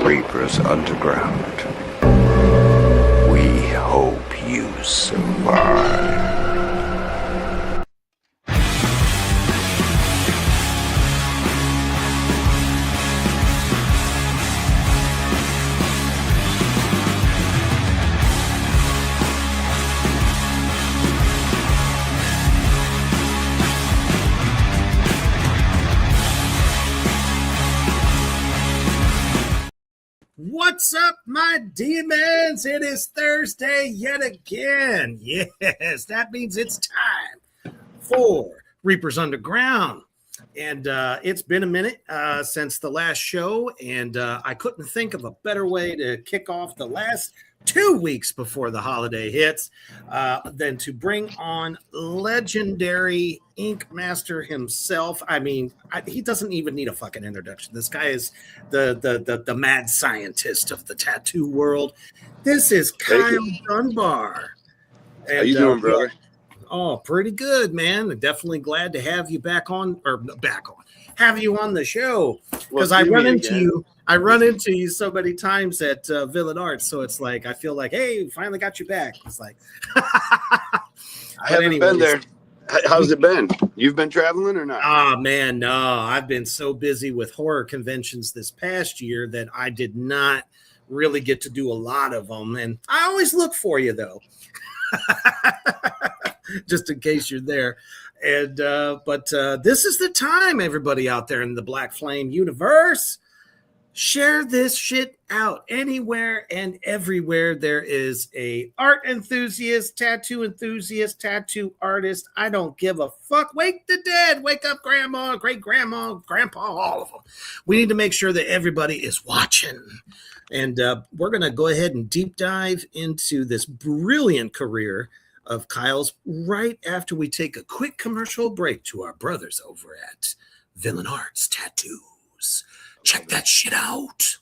Reapers Underground. We hope you survive. What's up, my demons? It is Thursday yet again. Yes, that means it's time for Reapers Underground. And it's been a minute since the last show, and I couldn't think of a better way to kick off the last 2 weeks before the holiday hits than to bring on legendary ink master himself. I mean, he doesn't even need a fucking introduction. This guy is the mad scientist of the tattoo world. This is Kyle Dunbar. And, how you doing, brother? Oh, pretty good, man. Definitely glad to have you have you on the show, because I run into you so many times at Villain Arts, so it's like I feel like, hey, finally got you back. It's like I haven't been there. How's it been? You've been traveling or not? Oh man, no. I've been so busy with horror conventions this past year that I did not really get to do a lot of them, and I always look for you though. Just in case you're there. And but this is the time, everybody out there in the Black Flame universe. Share this shit out. Anywhere and everywhere there is a art enthusiast, tattoo artist. I don't give a fuck. Wake the dead. Wake up grandma, great grandma, grandpa, all of them. We need to make sure that everybody is watching. And we're going to go ahead and deep dive into this brilliant career of Kyle's right after we take a quick commercial break to our brothers over at Villain Arts Tattoos. Check that shit out.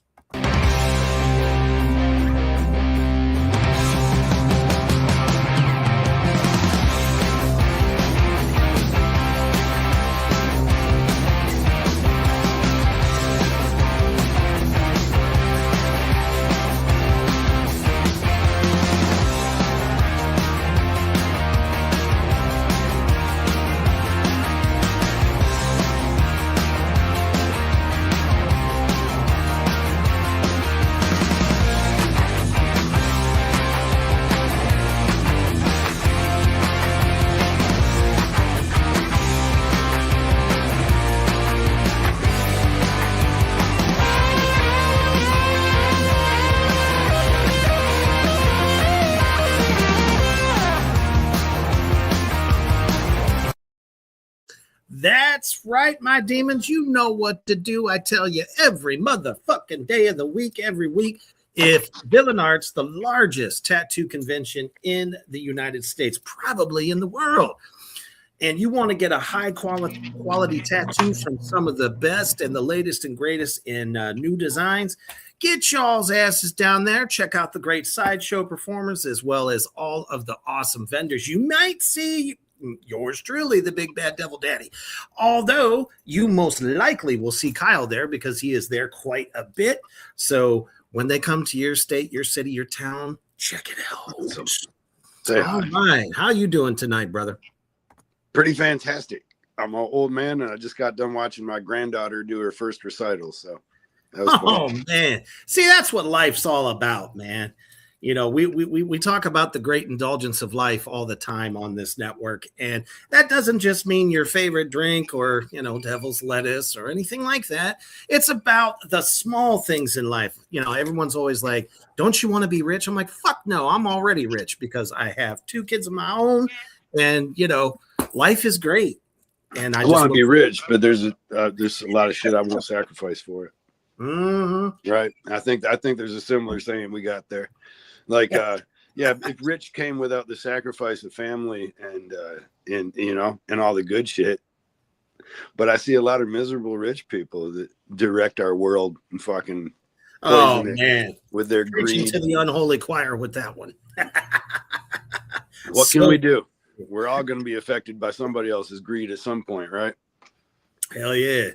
That's right, my demons. You know what to do. I tell you every motherfucking day of the week, every week. If Villain Arts, the largest tattoo convention in the United States, probably in the world, and you want to get a high quality tattoo from some of the best and the latest and greatest in new designs, get y'all's asses down there. Check out the great sideshow performers as well as all of the awesome vendors you might see. Yours truly, the Big Bad Devil Daddy. Although you most likely will see Kyle there because he is there quite a bit. So when they come to your state, your city, your town, check it out. All right. How you doing tonight, brother? Pretty fantastic. I'm an old man, and I just got done watching my granddaughter do her first recital. So that was fun. Man. See, that's what life's all about, man. You know, we talk about the great indulgence of life all the time on this network. And that doesn't just mean your favorite drink or, you know, devil's lettuce or anything like that. It's about the small things in life. You know, everyone's always like, don't you want to be rich? I'm like, fuck no, I'm already rich because I have 2 kids of my own. And, you know, life is great. And I want to be rich, but there's a lot of shit I won't sacrifice for it. Mm-hmm. Right. I think there's a similar saying we got there. Like, if rich came without the sacrifice of family and you know, and all the good shit. But I see a lot of miserable rich people that direct our world and fucking man with their preaching greed to the unholy choir with that one. What can we do? We're all going to be affected by somebody else's greed at some point, right? Hell yeah.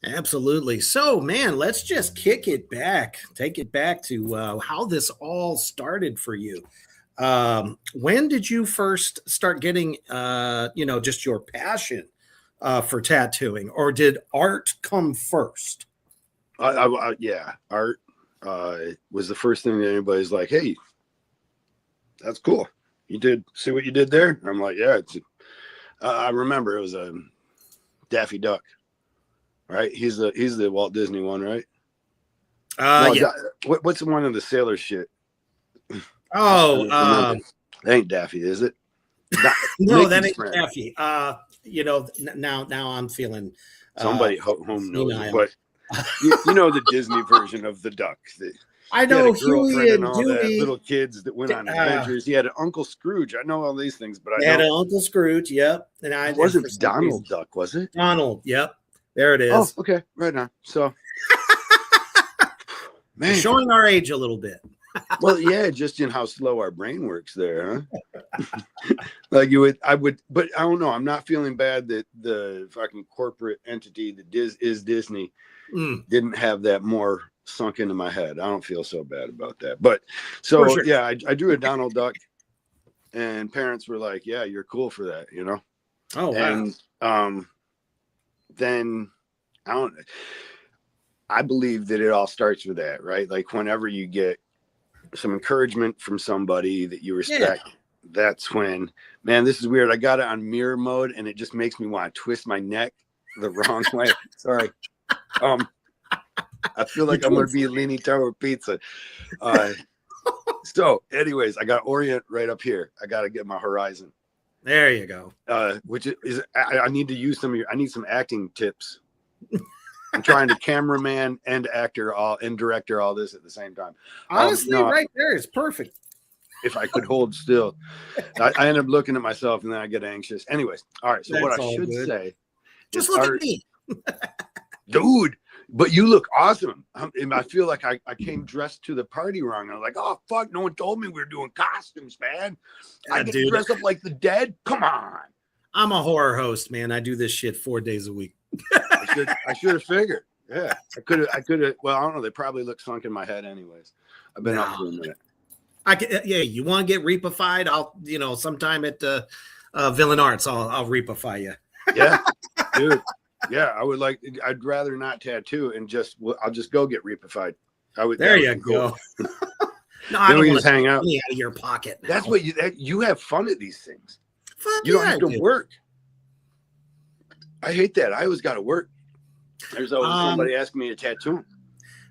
Absolutely. So, man, let's just kick it back, take it back to how this all started for you. When did you first start getting, just your passion for tattooing, or did art come first? Yeah, art was the first thing that anybody's like, "Hey, that's cool. You did see what you did there?" I'm like, "Yeah." I remember it was a Daffy Duck, right? He's the Walt Disney one, right? No, Yeah. what's the one of the sailor shit? Oh, It ain't Daffy, is it? no, that Mickey's ain't friend. Taffy. Now I'm feeling Somebody home knows it, senile. but you know the Disney version of the duck. I He had a know Huey girlfriend and and all that, Dewey. little kids that went on adventures. He had an Uncle Scrooge. I know all these things, but I They had don't. an Uncle Scrooge. Yep, and It wasn't Donald Duck, was it? Donald. Yep, there it Oh, is. okay, right on. So, We're man, showing our age a little bit. well, yeah, just in how slow our brain works there, huh? Like I would, but I don't know. I'm not feeling bad that the fucking corporate entity that is Disney didn't have that more sunk into my head. I don't feel so bad about that. But so Sure. yeah, I drew a Donald Duck, and parents were like, "Yeah, you're cool for that," you know. Oh wow. And then I believe that it all starts with that, right? Like whenever you get some encouragement from somebody that you respect, that's when, man, this is weird. I got it on mirror mode and it just makes me want to twist my neck the wrong way. Sorry. I feel like I'm going to be leaning toward pizza. So anyways, I got Orient right up here. I got to get my horizon. There you go. Which is, I need to use I need some acting tips. I'm trying to cameraman and actor and director all this at the same time. Honestly, right there is perfect. If I could hold still, I end up looking at myself and then I get anxious. Anyways, all right. So what I should say, just look at me, dude. But you look awesome. I feel like I came dressed to the party wrong. I was like, oh fuck, no one told me we were doing costumes, man. I get to dress up like the dead. Come on. I'm a horror host, man. I do this shit 4 days a week. I should have figured. Yeah, I could have. Well, I don't know. They probably look sunk in my head, anyways. I've been up for a minute. You want to get reapified? I'll, sometime at Villain Arts, I'll reapify you. Yeah, dude. Yeah, I'd rather not tattoo and I'll just go get reapified. There you go. No, I don't want to hang out of your pocket. Now. That's what you have fun at these things. Fuck you don't have to work. I hate that. I always got to work. There's always somebody asking me to tattoo.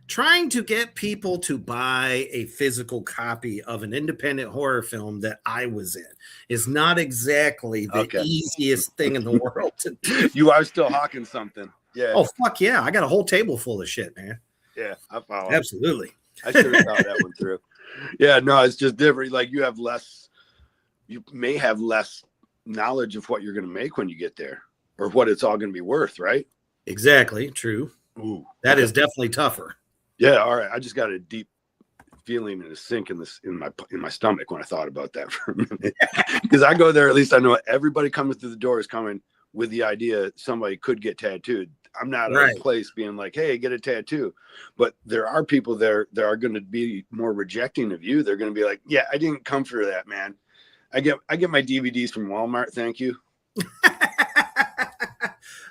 Trying to get people to buy a physical copy of an independent horror film that I was in is not exactly the easiest thing in the world to do. You are still hawking something. Yeah. Oh, fuck yeah. I got a whole table full of shit, man. Yeah, I follow. Absolutely. I should have thought that one through. Yeah, no, it's just different. Like you may have less knowledge of what you're going to make when you get there or what it's all going to be worth, right? Exactly. True. Ooh, that is definitely tougher. Yeah. All right. I just got a deep feeling and a sink in my stomach when I thought about that for a minute. Because I go there, at least I know everybody coming through the door is coming with the idea somebody could get tattooed. I'm not in a place being like, hey, get a tattoo. But there are people there that are going to be more rejecting of you. They're going to be like, yeah, I didn't come for that, man. I get my DVDs from Walmart. Thank you.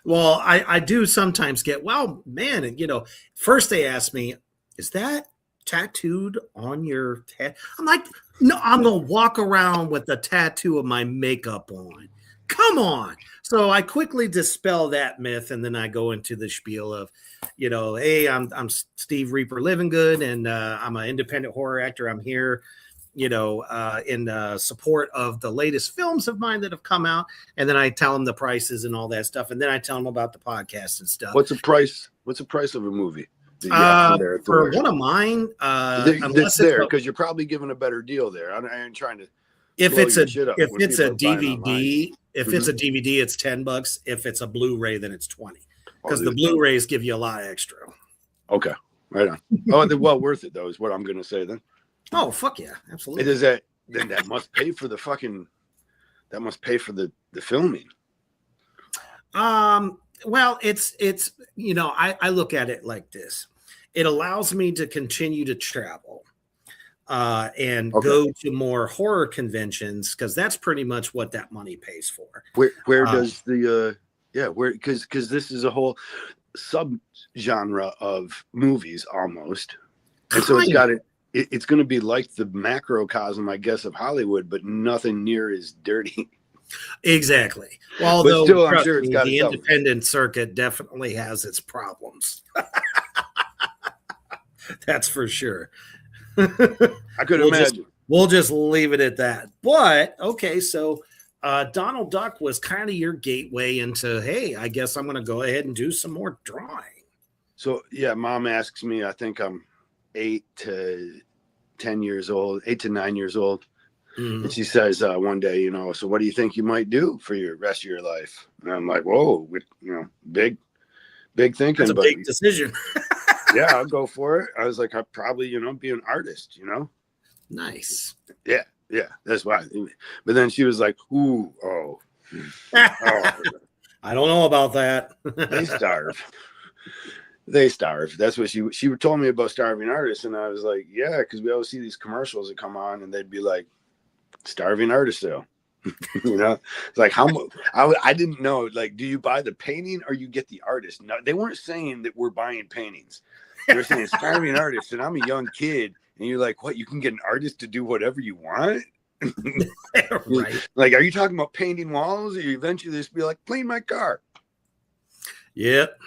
Well, I do sometimes get, well, man, and first they ask me, is that tattooed on your head? I'm like, no, I'm gonna walk around with a tattoo of my makeup on. Come on. So I quickly dispel that myth, and then I go into the spiel of, hey, I'm Steve Reaper Living Good, and I'm an independent horror actor. I'm here, in support of the latest films of mine that have come out. And then I tell them the prices and all that stuff. And then I tell them about the podcast and stuff. What's the price of a movie? For one of mine, that's there because you're probably giving a better deal there. I ain't trying to. If it's a DVD, it's a DVD, it's $10. If it's a Blu-ray, then it's $20. Because the Blu-rays give you a lot extra. Okay, right on. Oh, they're well worth it though, is what I'm going to say then. Oh fuck yeah, absolutely. It is that. Then that must pay for the filming. Well, it's I look at it like this. It allows me to continue to travel and Okay. go to more horror conventions because that's pretty much what that money pays for. Where Uh, does the where because this is a whole sub genre of movies almost, and so it's kind got of. it's going to be like the macrocosm, I guess, of Hollywood, but nothing near as dirty. Exactly. Well, But although still, I'm trust sure it's me, got the its elements. independent circuit definitely has its problems. That's for sure. I could we'll just imagine. we'll just leave it at that. But okay, so Donald Duck was kind of your gateway into, hey, I guess I'm going to go ahead and do some more drawing. So yeah, mom asks me. I think I'm 8 to 9 years old. Mm. And she says one day, so what do you think you might do for your rest of your life? And I'm like, whoa, big thinking. That's a but big decision. yeah, I'll go for it. I was like, I'd probably, be an artist, Nice. Yeah, that's why. But then she was like, ooh, oh, I don't know about that. they starve. They starve. That's what she told me about starving artists. And I was like, yeah, because we always see these commercials that come on and they'd be like, starving artist sale. It's like how much I didn't know, like, do you buy the painting or you get the artist? No, they weren't saying that we're buying paintings. They were saying starving artist, and I'm a young kid, and you're like, what, you can get an artist to do whatever you want? Right. Like, are you talking about painting walls, or you eventually just be like, clean my car? Yep.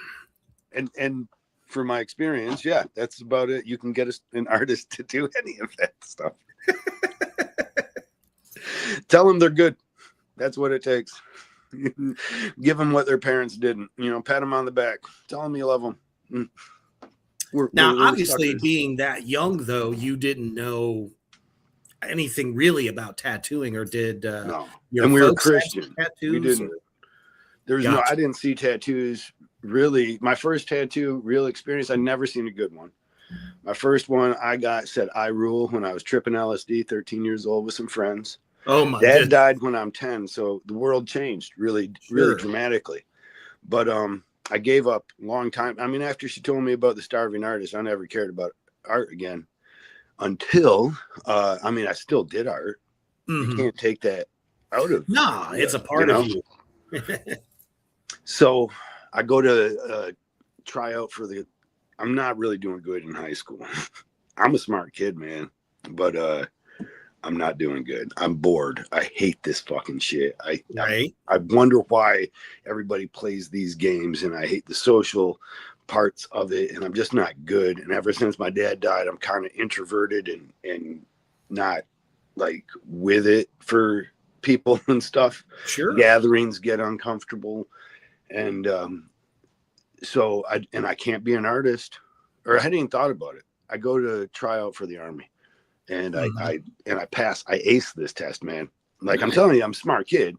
And for my experience, yeah, that's about it. You can get an artist to do any of that stuff. Tell them they're good. That's what it takes. Give them what their parents didn't. Pat them on the back. Tell them you love them. Now, we're obviously, suckers. being that young, though, you didn't know anything really about tattooing, or did No. your And we were folks have Christian. tattoos? We didn't. There's Gotcha. I didn't see tattoos really. My first tattoo real experience, I never seen a good one. My first one I got said I rule when I was tripping LSD, 13 years old with some friends. Oh my Dad goodness. died when I'm 10, so the world changed really Sure. dramatically. But I gave up a long time. I mean, after she told me about the starving artist, I never cared about art again until I still did art. Mhm. You can't take that out of No, it's a part of you. So I go to try out for I'm not really doing good in high school. I'm a smart kid, man, but I'm not doing good. I'm bored. I hate this fucking shit. Right. I wonder why everybody plays these games, and I hate the social parts of it, and I'm just not good. And ever since my dad died, I'm kind of introverted and not like with it for people and stuff. Sure. Gatherings get uncomfortable, and so I can't be an artist, or I hadn't even thought about it. I go to try out for the Army. And I pass. I ace this test, man. Like, I'm telling you, I'm a smart kid,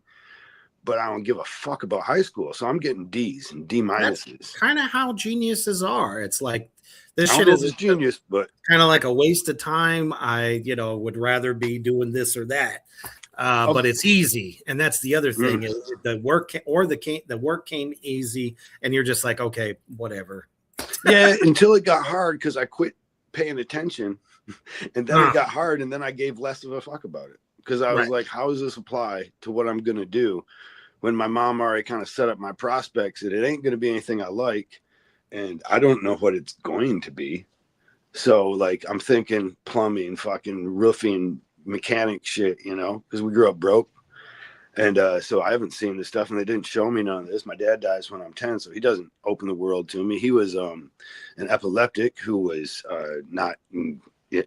but I don't give a fuck about high school. So I'm getting D's and D minuses. Kind of how geniuses are. It's like this I shit don't know if is it's genius, but kind of like a waste of time. I would rather be doing this or that. But it's easy, and that's the other thing. Is the work the work came easy, and you're just like, okay, whatever. Yeah, until it got hard because I quit paying attention. And then it got hard, and then I gave less of a fuck about it because I was like, how does this apply to what I'm going to do when my mom already kind of set up my prospects that it ain't going to be anything I like, and I don't know what it's going to be. So, like, I'm thinking plumbing, fucking roofing, mechanic shit, because we grew up broke. And so I haven't seen this stuff, and they didn't show me none of this. My dad dies when I'm 10, so he doesn't open the world to me. He was an epileptic who was not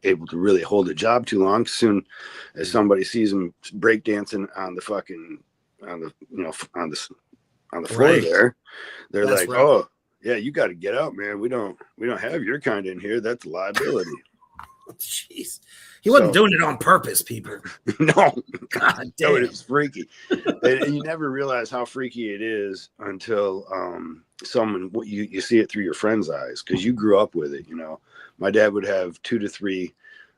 able to really hold a job too long. Soon as somebody sees him breakdancing on the fucking on the floor there, they're like, oh yeah, you got to get out, man. We don't have your kind in here. That's a liability. Jeez, he wasn't doing it on purpose, people. No, God damn, it was freaky. And you never realize how freaky it is until you see it through your friend's eyes, because you grew up with it. My dad would have 2 to 3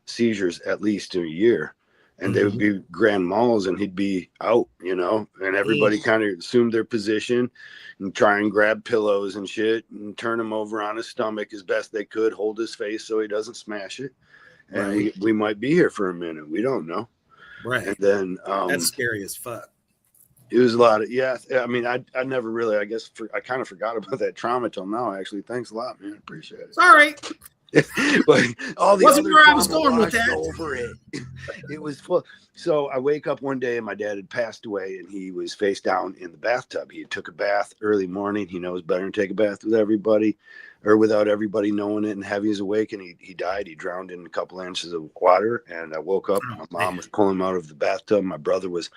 seizures at least in a year, and they would be grand malls, and he'd be out, and everybody kind of assumed their position and try and grab pillows and shit and turn him over on his stomach as best they could, hold his face so he doesn't smash it. And we might be here for a minute. We don't know. Right. And then that's scary as fuck. It was a lot of, I mean, I never really, I guess, I kind of forgot about that trauma till now, actually. Thanks a lot, man. Appreciate it. Sorry. But all the wasn't other where I was going with that. Over it. It was full. So I wake up one day and my dad had passed away, and he was face down in the bathtub. He took a bath early morning. He knows better than take a bath with everybody or without everybody knowing it. And Heavy's awake, and he died. He drowned in a couple inches of water. And I woke up. My mom was pulling him out of the bathtub. My brother was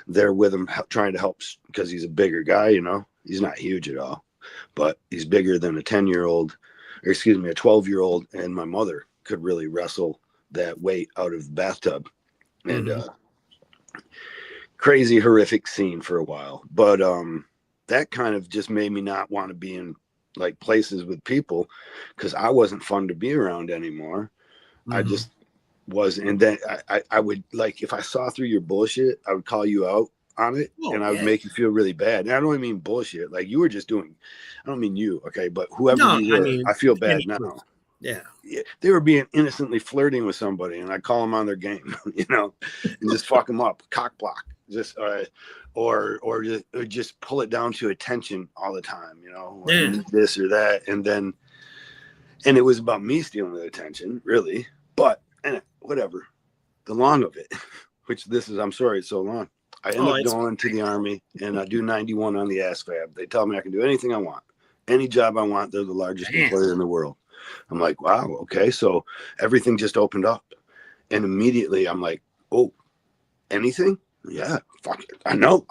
there with him, trying to help, because he's a bigger guy. He's not huge at all, but he's bigger than a 10-year-old. A 12-year-old, and my mother could really wrestle that weight out of the bathtub. And crazy, horrific scene for a while. But that kind of just made me not want to be in like places with people, because I wasn't fun to be around anymore. I just wasn't. And then I would, like, if I saw through your bullshit, I would call you out on it, and I would make you feel really bad. And I don't even mean bullshit. Like, you were just doing, I don't mean you, okay, but whoever you were, I feel bad now. Yeah, they were being innocently flirting with somebody, and I call them on their game, and just fuck them up, cock block, just or just pull it down to attention all the time, this or that, and it was about me stealing the attention, really. But whatever, the long of it, which this is, I'm sorry it's so long. I end up going to the Army, and I do 91 on the ASVAB. They tell me I can do anything I want, any job I want. They're the largest employer in the world. I'm like, wow, okay. So everything just opened up, and immediately I'm like, oh, anything? Yeah, fuck it. I know.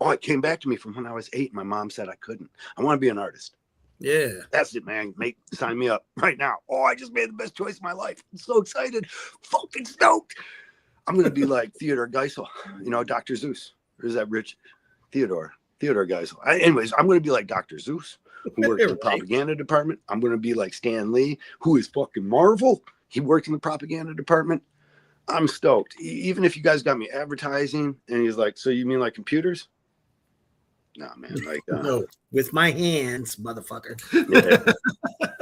Oh, it came back to me from when I was 8. My mom said I couldn't. I want to be an artist. Yeah, that's it, man. Sign me up right now. Oh, I just made the best choice of my life. I'm so excited, fucking stoked. I'm going to be like Theodore Geisel, Dr. Zeus. Or is that Rich? Theodore Geisel. Anyways, I'm going to be like Dr. Zeus, who works in the propaganda department. I'm going to be like Stan Lee, who is fucking Marvel. He worked in the propaganda department. I'm stoked. Even if you guys got me advertising, and he's like, so you mean like computers? Nah, man. Like, no, with my hands, motherfucker.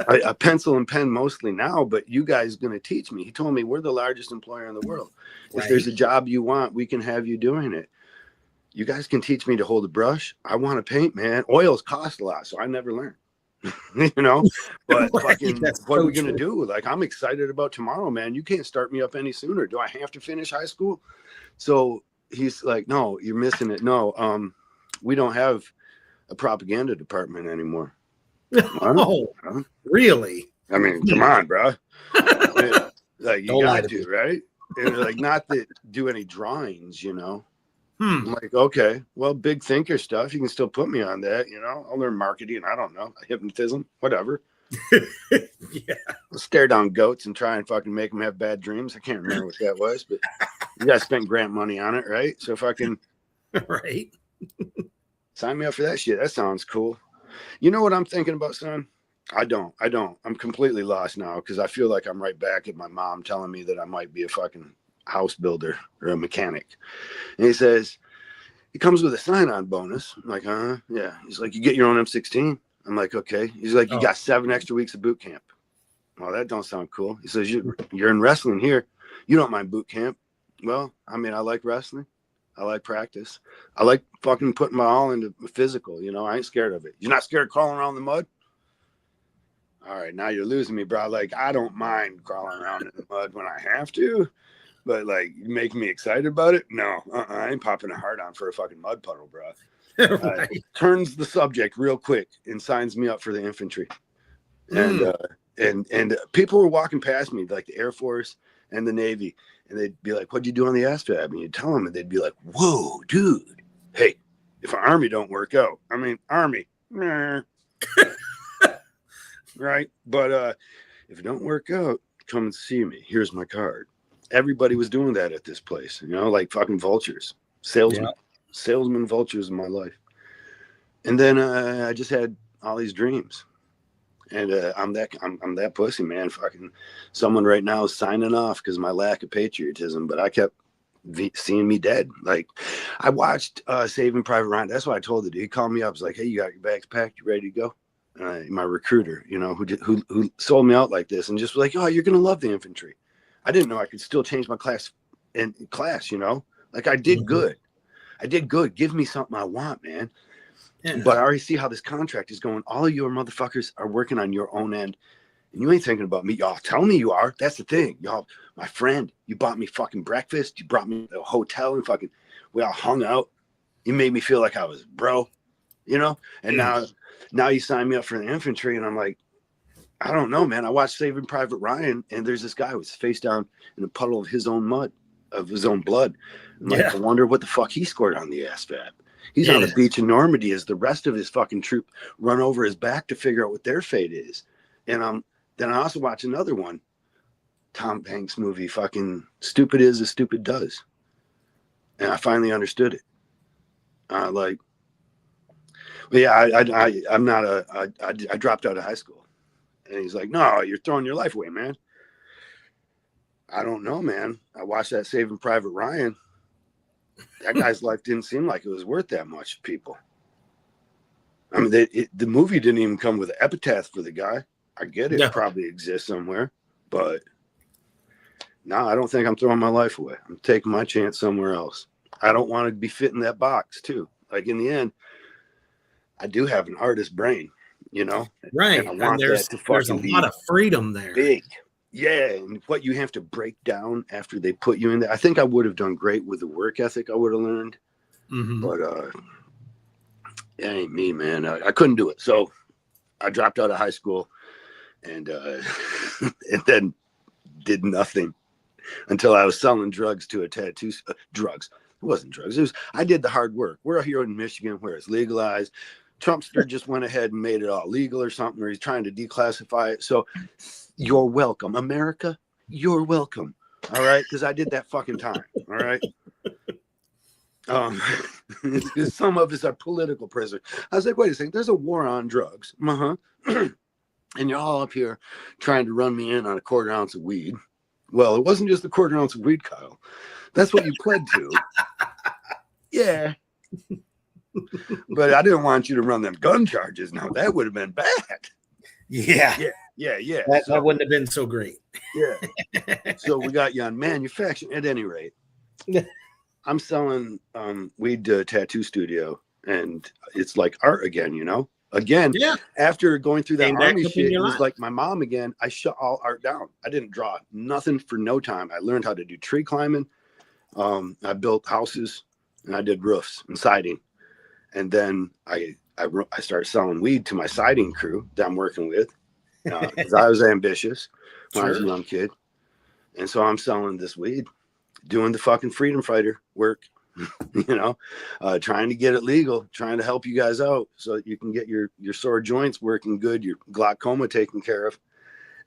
A pencil and pen mostly now, but you guys going to teach me. He told me we're the largest employer in the world. If there's a job you want, we can have you doing it. You guys can teach me to hold a brush. I want to paint, man. Oils cost a lot, so I never learned. But fucking, what are we going to do? Like, I'm excited about tomorrow, man. You can't start me up any sooner. Do I have to finish high school? So he's like, no, you're missing it. No, we don't have a propaganda department anymore. Oh, really? I mean, come on, bro. Like, you got to, right? And like, not that do any drawings, I'm like, okay, well, big thinker stuff. You can still put me on that, I'll learn marketing. I don't know, hypnotism, whatever. Yeah, I'll stare down goats and try and fucking make them have bad dreams. I can't remember what that was, but you guys spent grant money on it, right? So fucking right. Sign me up for that shit. That sounds cool. You know what I'm thinking about, son? I don't. I'm completely lost now, because I feel like I'm right back at my mom telling me that I might be a fucking house builder or a mechanic. And he says, it comes with a sign-on bonus. I'm like, yeah. He's like, you get your own M16. I'm like, okay. He's like, you got 7 extra weeks of boot camp. Well, that don't sound cool. He says, you're in wrestling here. You don't mind boot camp. Well, I mean, I like wrestling. I like practice. I like fucking putting my all into physical. I ain't scared of it. You're not scared of crawling around in the mud? All right, now you're losing me, bro. Like, I don't mind crawling around in the mud when I have to, but like, making me excited about it? No, I ain't popping a heart on for a fucking mud puddle, bro. Right. Turns the subject real quick and signs me up for the infantry. And people were walking past me, like the Air Force and the Navy, and they'd be like, what'd you do on the ASVAB? And you'd tell them, and they'd be like, whoa, dude. Hey, if an Army don't work out, Army. Right? But if it don't work out, come and see me. Here's my card. Everybody was doing that at this place, like fucking vultures. Salesman vultures in my life. And then I just had all these dreams. And I'm that pussy, man. Fucking someone right now is signing off because my lack of patriotism. But I kept seeing me dead. Like, I watched Saving Private Ryan. That's what I told the dude. He called me up. He's like, "Hey, you got your bags packed? You ready to go?" My recruiter, you know, who sold me out like this, and just was like, "Oh, you're gonna love the infantry." I didn't know I could still change my class in class. You know, like I did good. I did good. Give me something I want, man. Yeah. But I already see how this contract is going. All of your motherfuckers are working on your own end. And you ain't thinking about me. Y'all tell me you are. That's the thing. Y'all, my friend, you bought me fucking breakfast. You brought me to a hotel and fucking, we all hung out. You made me feel like I was bro, you know? And now you sign me up for the infantry. And I'm like, I don't know, man. I watched Saving Private Ryan and there's this guy with his face down in a puddle of his own mud, of his own blood. I'm like, I wonder what the fuck he scored on the ASVAB. He's on the beach in Normandy as the rest of his fucking troop run over his back to figure out what their fate is. And then I also watch another one, Tom Hanks movie, fucking Stupid Is as Stupid Does. And I finally understood it. I'm not I dropped out of high school. And he's like, "No, you're throwing your life away, man." I don't know, man. I watched that Saving Private Ryan. That guy's life didn't seem like it was worth that much to people. I mean, the movie didn't even come with an epitaph for the guy. I get it. It probably exists somewhere, but no, I don't think I'm throwing my life away. I'm taking my chance somewhere else. I don't want to be fit in that box too. Like in the end, I do have an artist brain, you know? Right. And I want that to fucking be a lot of freedom there. big. Yeah. And what you have to break down after they put you in there. I think I would have done great with the work ethic I would have learned. But it ain't me, man. I couldn't do it. So I dropped out of high school. And and then did nothing until I was selling drugs to a tattoo drugs. It wasn't drugs. I did the hard work. We're here in Michigan where it's legalized. Trumpster just went ahead and made it all legal or something, or he's trying to declassify it. So you're welcome, America. You're welcome. All right, because I did that fucking time. All right. Some of us are political prisoners. I was like, wait a second. There's a war on drugs. And you're all up here trying to run me in on a quarter ounce of weed. Well, it wasn't just a quarter ounce of weed, Kyle. That's what you pled to. Yeah. But I didn't want you to run them gun charges. Now, that would have been bad. Yeah. That wouldn't have been so great. Yeah. So we got you on manufacturing. At any rate, I'm selling weed to a tattoo studio, and it's like art again, you know? Again, after going through that army shit, it was like my mom again. I shut all art down. I didn't draw nothing for no time. I learned how to do tree climbing. I built houses and I did roofs and siding. And then I started selling weed to my siding crew that I'm working with because I was ambitious when I was a young kid. And so I'm selling this weed, doing the fucking freedom fighter work. You know, trying to get it legal, trying to help you guys out so that you can get your sore joints working good, your glaucoma taken care of.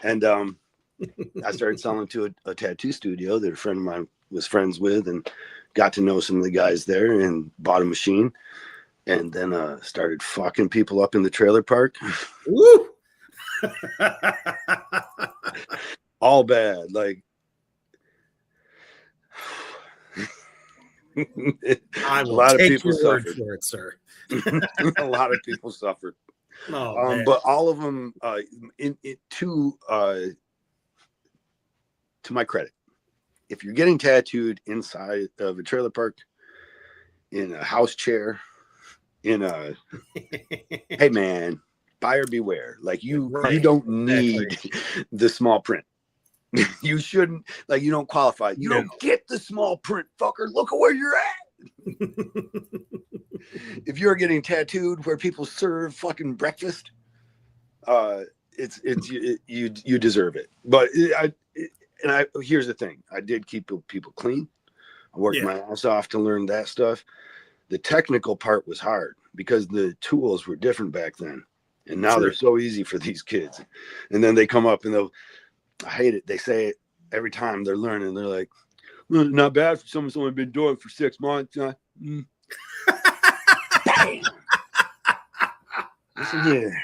And I started selling to a tattoo studio that a friend of mine was friends with, and got to know some of the guys there and bought a machine, and then started fucking people up in the trailer park. Woo! All bad. Like, I will take your word for it, sir. A lot of people suffered. But all of them, to my credit, if you're getting tattooed inside of a trailer park, in a house chair, in a hey man, buyer beware. Like you don't need the small print. You shouldn't, like, you don't qualify. You don't get the small print, fucker. Look at where you're at. If you're getting tattooed where people serve fucking breakfast, you deserve it. But here's the thing: I did keep people clean. I worked my ass off to learn that stuff. The technical part was hard because the tools were different back then, and now they're so easy for these kids. And then they come up and I hate it. They say it every time they're learning. They're like, well, not bad for someone's only been doing it for 6 months. Damn. Listen here.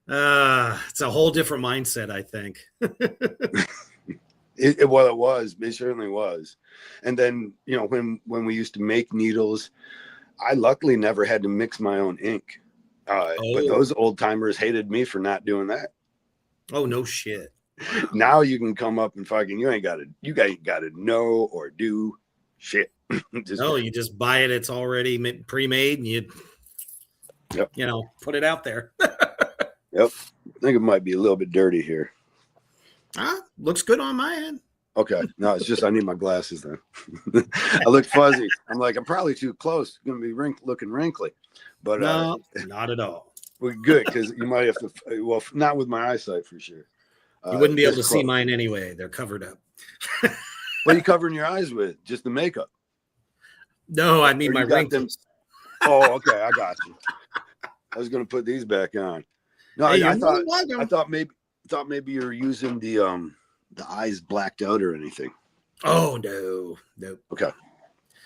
It's a whole different mindset, I think. Well, it was. It certainly was. And then, you know, when we used to make needles, I luckily never had to mix my own ink. But those old timers hated me for not doing that. Oh, no shit. Wow. Now you can come up and fucking you ain't got to know or do shit. You just buy it. It's already pre-made, and you know, put it out there. Yep. I think it might be a little bit dirty here. Looks good on my end. Okay. No, it's just I need my glasses then. I look fuzzy. I'm like, I'm probably too close. It's gonna be looking wrinkly. But no, not at all. We're good because you might have to. Well, not with my eyesight for sure. You wouldn't be able to see mine anyway. They're covered up. What are you covering your eyes with? Just the makeup? No, I mean my wrinkles. Oh, okay. I got you. I was gonna put these back on. No, hey, I thought maybe you were using the eyes blacked out or anything. Oh no. Okay.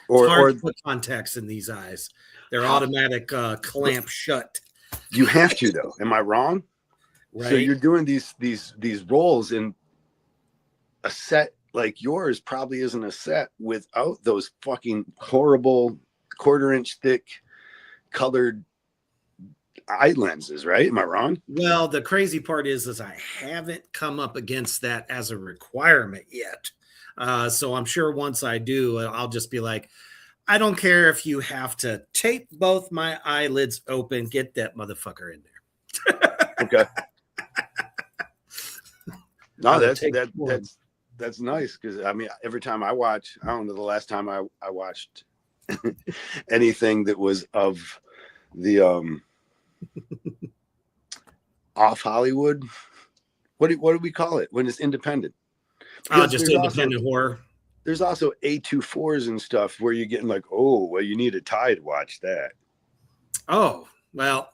Or to put contacts in these eyes. They're automatic clamp shut. You have to though. Am I wrong? Right. So you're doing these roles in a set like yours probably isn't a set without those fucking horrible 1/4-inch thick colored eye lenses, right? Am I wrong? Well, the crazy part is I haven't come up against that as a requirement yet. So I'm sure once I do, I'll just be like, I don't care if you have to tape both my eyelids open, get that motherfucker in there. Okay. No, that's nice because I mean, every time I watch, I don't know the last time I watched anything that was of the off Hollywood. What do we call it when it's independent? Just independent horror. There's also A24s and stuff where you're getting like, oh, well, you need a tie to watch that. Oh, well,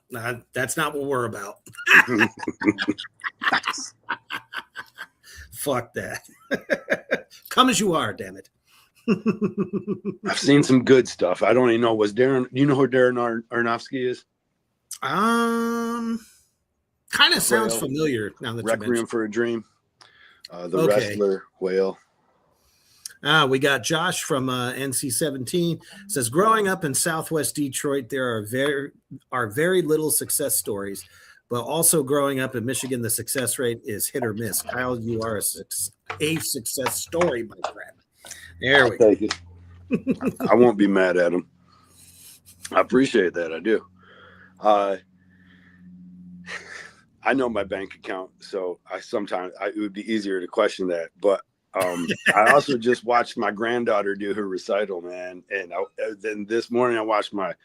that's not what we're about. Fuck that. Come as you are, damn it. I've seen some good stuff. I don't even know. You know who Darren Aronofsky is? Kind of sounds familiar now that Requiem you mentioned. for a Dream. The Wrestler, Whale. We got Josh from NC-17 says, growing up in Southwest Detroit, there are very little success stories, but also growing up in Michigan, the success rate is hit or miss. Kyle, you are a success story, my friend. There we go. I won't be mad at him. I appreciate that. I do. I know my bank account, so it would be easier to question that, but I also just watched my granddaughter do her recital, man. And then this morning I watched my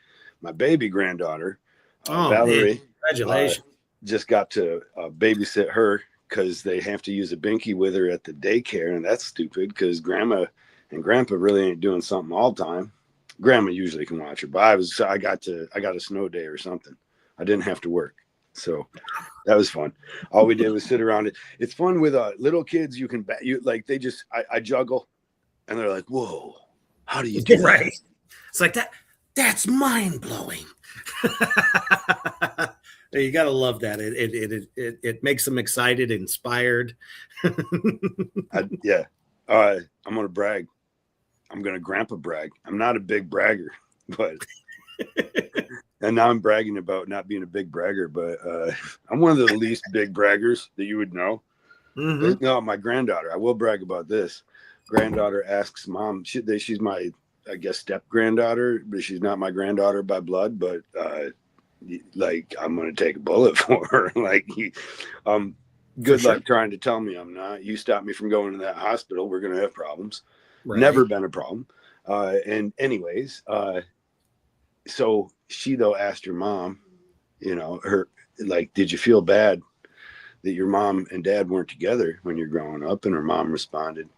baby granddaughter, Valerie. Man. Congratulations. Just got to babysit her because they have to use a binky with her at the daycare. And that's stupid because grandma and grandpa really ain't doing something all the time. Grandma usually can watch her, but I got a snow day or something. I didn't have to work. So that was fun. All we did was sit around it. It's fun with little kids. You can I juggle and they're like, whoa, how do you do that? Right. It's like that's mind blowing. You got to love that. It makes them excited, inspired. Yeah. I'm going to brag. I'm going to grandpa brag. I'm not a big bragger, but and now I'm bragging about not being a big bragger, but I'm one of the least big braggers that you would know. Mm-hmm. No, my granddaughter, I will brag about this. Granddaughter asks mom, she's my, I guess, step granddaughter, but she's not my granddaughter by blood, but like I'm going to take a bullet for her. Like, good luck trying to tell me I'm not. You stop me from going to that hospital, we're going to have problems. Right. Never been a problem. And anyways, so she though asked her mom, did you feel bad that your mom and dad weren't together when you're growing up? And her mom responded,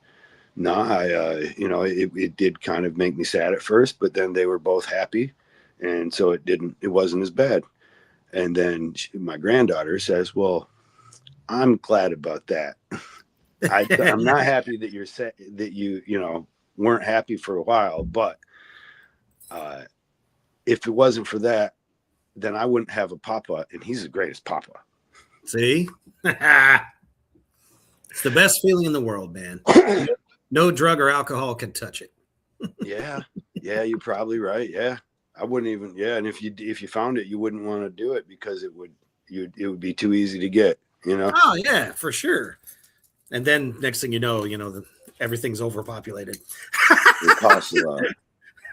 nah, it did kind of make me sad at first, but then they were both happy. And so it wasn't as bad. And then my granddaughter says, well, I'm glad about that. I'm not happy that you're sad, that you weren't happy for a while, but if it wasn't for that, then I wouldn't have a papa, and he's the greatest papa. See? It's the best feeling in the world, man. No drug or alcohol can touch it. Yeah, you're probably right. Yeah, I wouldn't even. Yeah, and if you found it, you wouldn't want to do it because it would be too easy to get. You know. Oh yeah, for sure. And then next thing you know, everything's overpopulated. It costs a lot.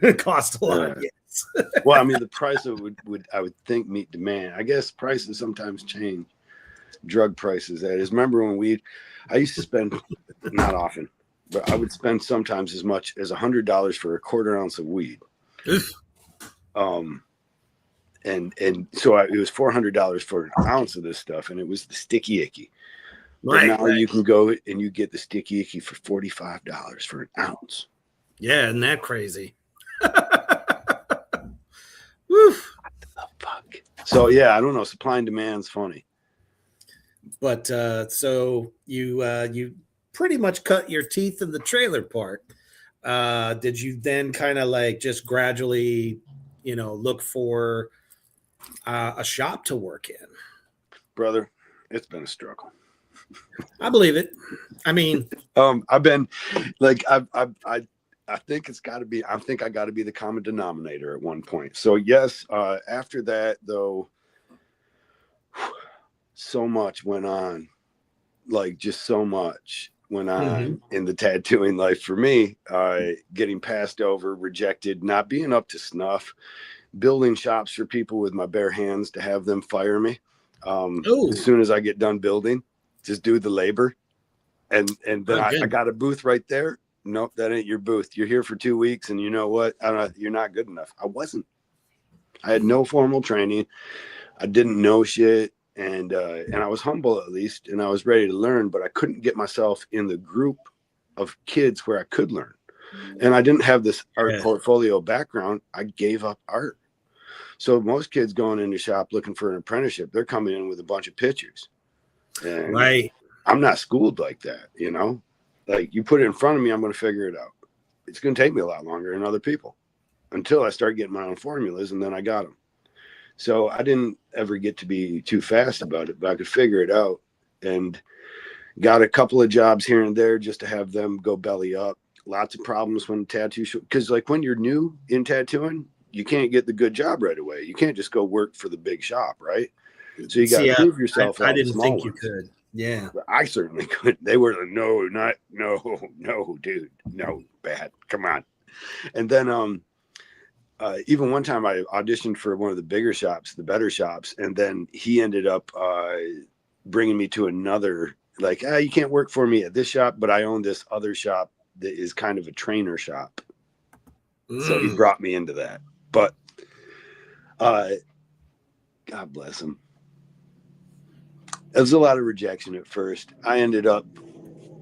It costs a lot. Yeah. Yes. Well, I mean, the price of would I would think meet demand. I guess prices sometimes change. Drug prices, that is. Remember when I used to spend, not often, but I would spend sometimes as much as $100 for a quarter ounce of weed. Oof. And so it was $400 for an ounce of this stuff, and it was the sticky icky. But now you can go and you get the sticky icky for $45 for an ounce. Yeah, isn't that crazy? Woof. What the fuck? So yeah, I don't know. Supply and demand's funny. But so you pretty much cut your teeth in the trailer park. Did you then kind of like just gradually, look for a shop to work in? Brother, it's been a struggle. I believe it. I mean, I've been like, I think it's got to be, I think I got to be the common denominator at one point. So yes, after that though, so much went on, like just so much went on in the tattooing life for me, getting passed over, rejected, not being up to snuff, building shops for people with my bare hands to have them fire me. As soon as I get done building, just do the labor. And then I got a booth right there. Nope, that ain't your booth. You're here for 2 weeks, and you know what? You're not good enough. I wasn't. I had no formal training. I didn't know shit, and I was humble at least, and I was ready to learn, but I couldn't get myself in the group of kids where I could learn. And I didn't have this art portfolio background. I gave up art. So most kids going into shop looking for an apprenticeship, they're coming in with a bunch of pictures. And I'm not schooled like that, Like you put it in front of me, I'm going to figure it out. It's going to take me a lot longer than other people until I start getting my own formulas, and then I got them. So I didn't ever get to be too fast about it, but I could figure it out, and got a couple of jobs here and there just to have them go belly up. Lots of problems when tattoo because like when you're new in tattooing, you can't get the good job right away. You can't just go work for the big shop, right? So you got to prove yourself. I didn't think you could. Yeah, I certainly could. They were like, no, dude, no, bad. Come on. And then even one time I auditioned for one of the bigger shops, the better shops, and then he ended up bringing me to another. Like, you can't work for me at this shop, but I own this other shop that is kind of a trainer shop. So he brought me into that. But God bless him. There was a lot of rejection at first. I ended up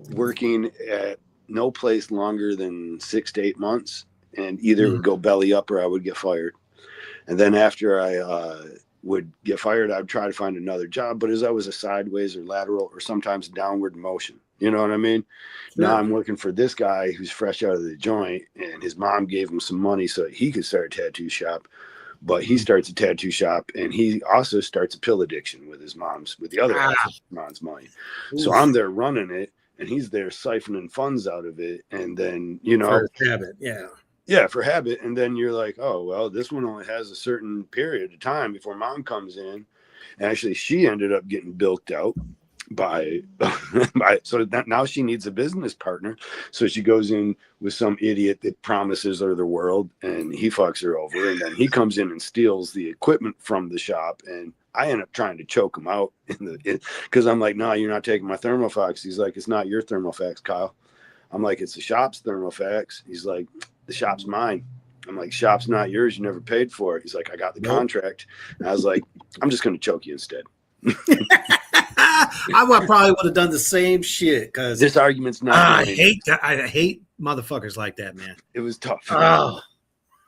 working at no place longer than 6 to 8 months, and either it would go belly up or I would get fired. And then after I would get fired, I'd try to find another job, but as I was a sideways or lateral or sometimes downward motion. You know what I mean? Sure. Now I'm working for this guy who's fresh out of the joint, and his mom gave him some money so he could start a tattoo shop. But he starts a tattoo shop, and he also starts a pill addiction with the other mom's money. So I'm there running it, and he's there siphoning funds out of it. And then, for habit. Yeah, for habit. And then you're like, oh, well, this one only has a certain period of time before mom comes in. And actually, she ended up getting bilked out by so that now she needs a business partner. So she goes in with some idiot that promises her the world, and he fucks her over. And then he comes in and steals the equipment from the shop. And I end up trying to choke him out because I'm like, no, you're not taking my Thermofax. He's like, it's not your Thermofax, Kyle. I'm like, it's the shop's Thermofax. He's like, the shop's mine. I'm like, shop's not yours. You never paid for it. He's like, I got the contract. And I was like, I'm just going to choke you instead. I probably would have done the same shit because this argument's not. I hate motherfuckers like that, man. It was tough. Oh,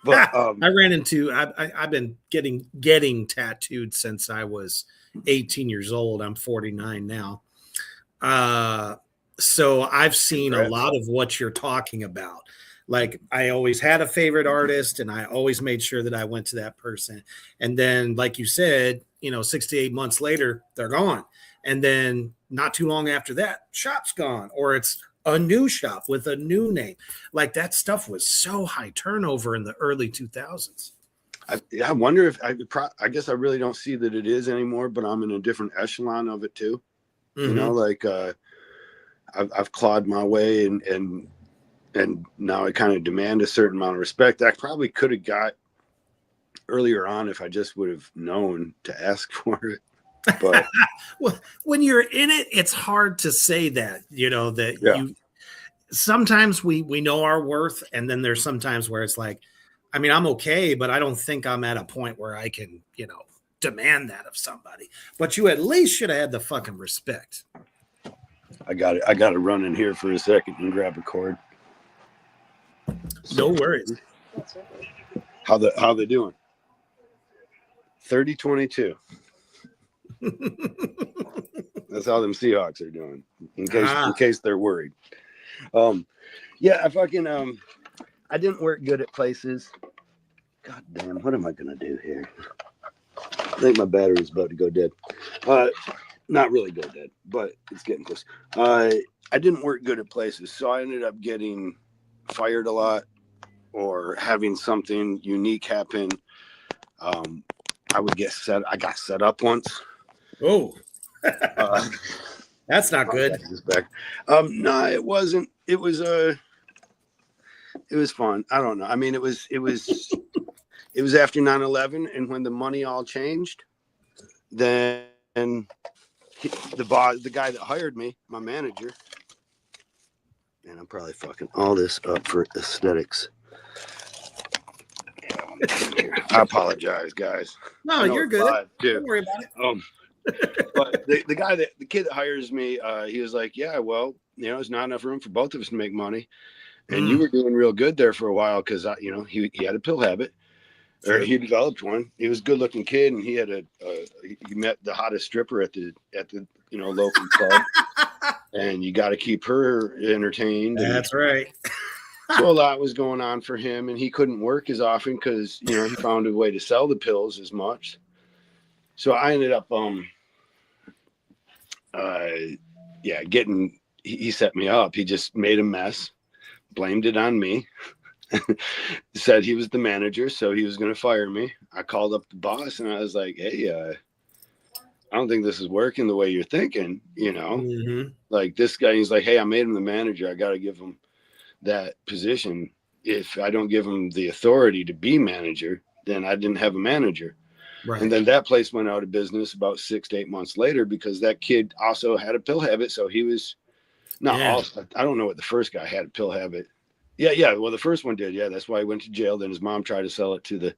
but I ran into. I've been getting tattooed since I was 18 years old. I'm 49 now. So I've seen a lot of what you're talking about. Like I always had a favorite artist, and I always made sure that I went to that person. And then, like you said, 6 to 8 months later, they're gone. And then not too long after that, shop's gone, or it's a new shop with a new name. Like that stuff was so high turnover in the early 2000s. I wonder if I guess I really don't see that it is anymore, but I'm in a different echelon of it too. Mm-hmm. You know, like I've clawed my way and now I kind of demand a certain amount of respect that I probably could have got earlier on if I just would have known to ask for it. But well, when you're in it, it's hard to say that, that you sometimes we know our worth, and then there's sometimes where it's like, I mean, I'm okay, but I don't think I'm at a point where I can, demand that of somebody. But you at least should have had the fucking respect. I got to run in here for a second and grab a cord. No worries. How they doing? 30-22. That's how them Seahawks are doing. In case they're worried. Yeah, I didn't work good at places. God damn, what am I gonna do here? I think my battery's about to go dead. Not really go dead, but it's getting close. I didn't work good at places, so I ended up getting fired a lot or having something unique happen. I got set up once. Oh, that's not good. No, it wasn't. It was fun. I don't know. I mean, it was it was after 9/11, and when the money all changed, then the guy that hired me, my manager, and I'm probably fucking all this up for aesthetics. I apologize, guys. No, you're good. Don't worry about it. But the kid that hires me, he was like, yeah, well, there's not enough room for both of us to make money. And you were doing real good there for a while because, he had a pill habit. Or he developed one. He was a good looking kid, and he had he met the hottest stripper at the local club. And you got to keep her entertained. That's right. So a lot was going on for him, and he couldn't work as often because, he found a way to sell the pills as much. So I ended up, he set me up. He just made a mess, blamed it on me, said he was the manager, so he was going to fire me. I called up the boss, and I was like, hey, I don't think this is working the way you're thinking, Mm-hmm. Like this guy, he's like, hey, I made him the manager. I got to give him that position. If I don't give him the authority to be manager, then I didn't have a manager. Right. And then that place went out of business about 6 to 8 months later because that kid also had a pill habit. So he was I don't know what the first guy had a pill habit. Yeah. Well, the first one did. Yeah. That's why he went to jail. Then his mom tried to sell it to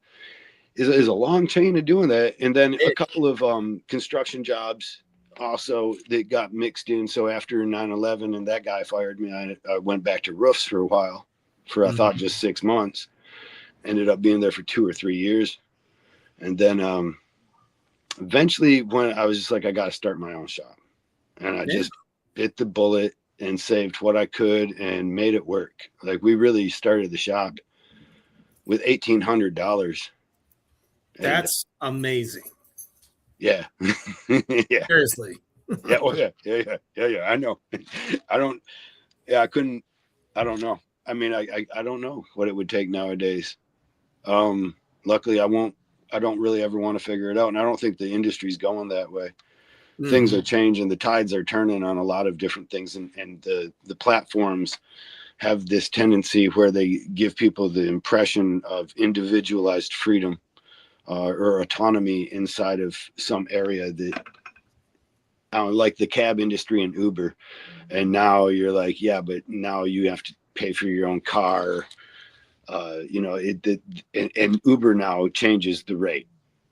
is a long chain of doing that. And then a couple of construction jobs also that got mixed in. So after 9/11 and that guy fired me, I went back to roofs for a while I thought just 6 months, ended up being there for 2 or 3 years. And then eventually when I was just like, I got to start my own shop, and I just bit the bullet and saved what I could and made it work. Like we really started the shop with $1,800. That's amazing. Yeah. Yeah. Seriously. Yeah. Oh, yeah. I know. I don't know. I mean, I don't know what it would take nowadays. Luckily I don't really ever want to figure it out. And I don't think the industry's going that way. Mm-hmm. Things are changing. The tides are turning on a lot of different things. And the platforms have this tendency where they give people the impression of individualized freedom or autonomy inside of some area that like the cab industry and Uber. And now you're like, yeah, but now you have to pay for your own car. And Uber now changes the rate.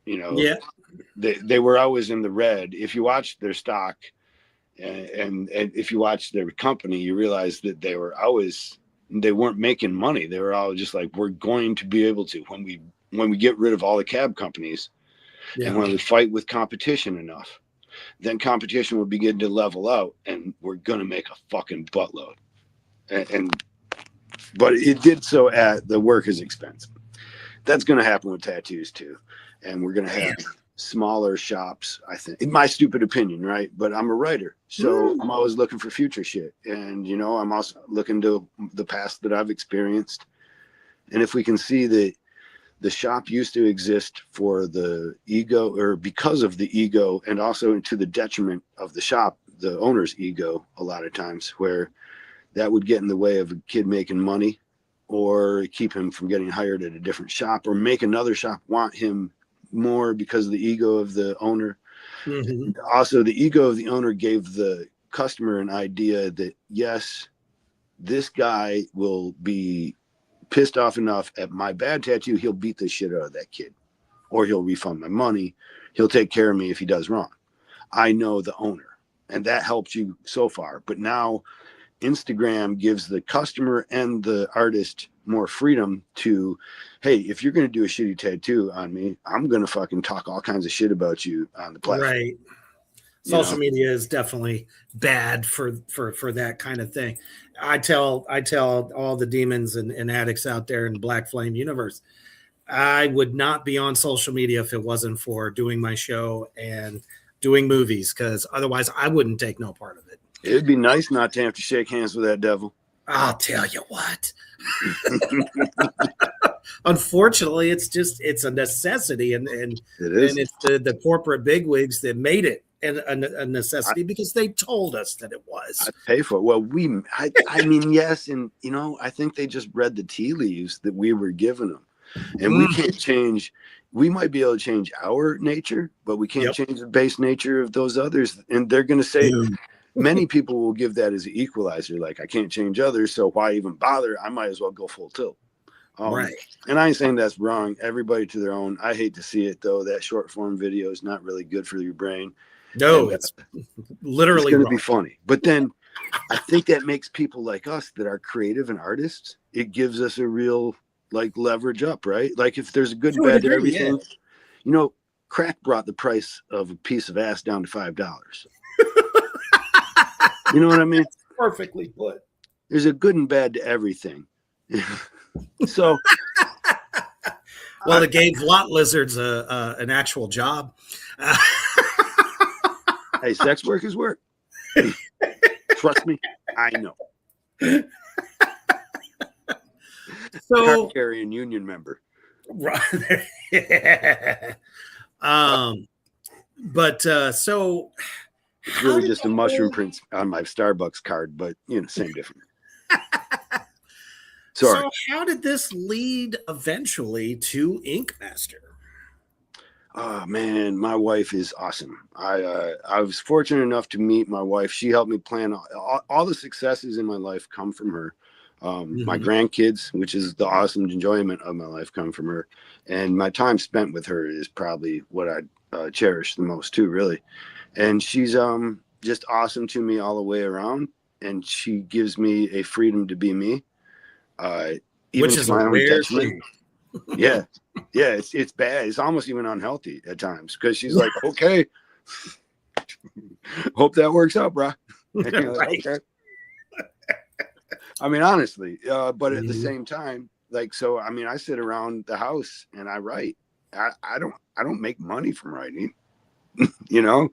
Yeah, they were always in the red. If you watch their stock and if you watch their company, you realize that they weren't making money. They were all just like, we're going to be able to when we get rid of all the cab companies and when we fight with competition enough, then competition will begin to level out and we're going to make a fucking buttload. But it did so at the worker's expense. That's going to happen with tattoos too. And we're going to have smaller shops, I think. In my stupid opinion, right? But I'm a writer, so I'm always looking for future shit. And, you know, I'm also looking to the past that I've experienced. And if we can see that the shop used to exist for the ego, or because of the ego, and also to the detriment of the shop, the owner's ego, a lot of times, where that would get in the way of a kid making money, or keep him from getting hired at a different shop, or make another shop want him more because of the ego of the owner. Mm-hmm. Also, the ego of the owner gave the customer an idea that, yes, this guy will be pissed off enough at my bad tattoo, he'll beat the shit out of that kid, or he'll refund my money. He'll take care of me if he does wrong. I know the owner, and that helps you so far. But now Instagram gives the customer and the artist more freedom to, hey, if you're going to do a shitty tattoo on me, I'm going to fucking talk all kinds of shit about you on the platform. Right. Social media is definitely bad for that kind of thing. I tell all the demons and addicts out there in Black Flame universe, I would not be on social media if it wasn't for doing my show and doing movies, because otherwise I wouldn't take no part of it. It'd be nice not to have to shake hands with that devil. I'll tell you what. Unfortunately, it's a necessity, and it is. And it's the corporate bigwigs that made it a necessity, because they told us that it was. I'd pay for it. Well, I mean, yes, and you know, I think they just read the tea leaves that we were giving them, and we can't change. We might be able to change our nature, but we can't change the base nature of those others. And they're going to say, many people will give that as an equalizer. Like, I can't change others, so why even bother? I might as well go full tilt. Right. And I ain't saying that's wrong. Everybody to their own. I hate to see it, though. That short form video is not really good for your brain. No, it's literally going to be funny. But then I think that makes people like us that are creative and artists, it gives us a real like leverage up, right? Like if there's a good and bad to everything, you know, crack brought the price of a piece of ass down to $5. You know what I mean? Perfectly put. There's a good and bad to everything. So, well, it gave lot lizards an actual job. Hey, sex work is work. Trust me, I know. So, carrying union member. Right. So it's really just a mushroom print on my Starbucks card, but you know, same difference. Sorry. So how did this lead eventually to Ink Master? Oh man, my wife is awesome. I was fortunate enough to meet my wife. She helped me plan all the successes in my life come from her. My grandkids, which is the awesome enjoyment of my life, come from her, and my time spent with her is probably what I cherish the most too, really. And she's just awesome to me all the way around, and she gives me a freedom to be me, even which is my a own rare detriment. Yeah, it's bad. It's almost even unhealthy at times, because she's like, okay, hope that works out, bro. Like, okay. I mean, honestly, but at the same time, like, so, I mean, I sit around the house and I write. I don't make money from writing. You know,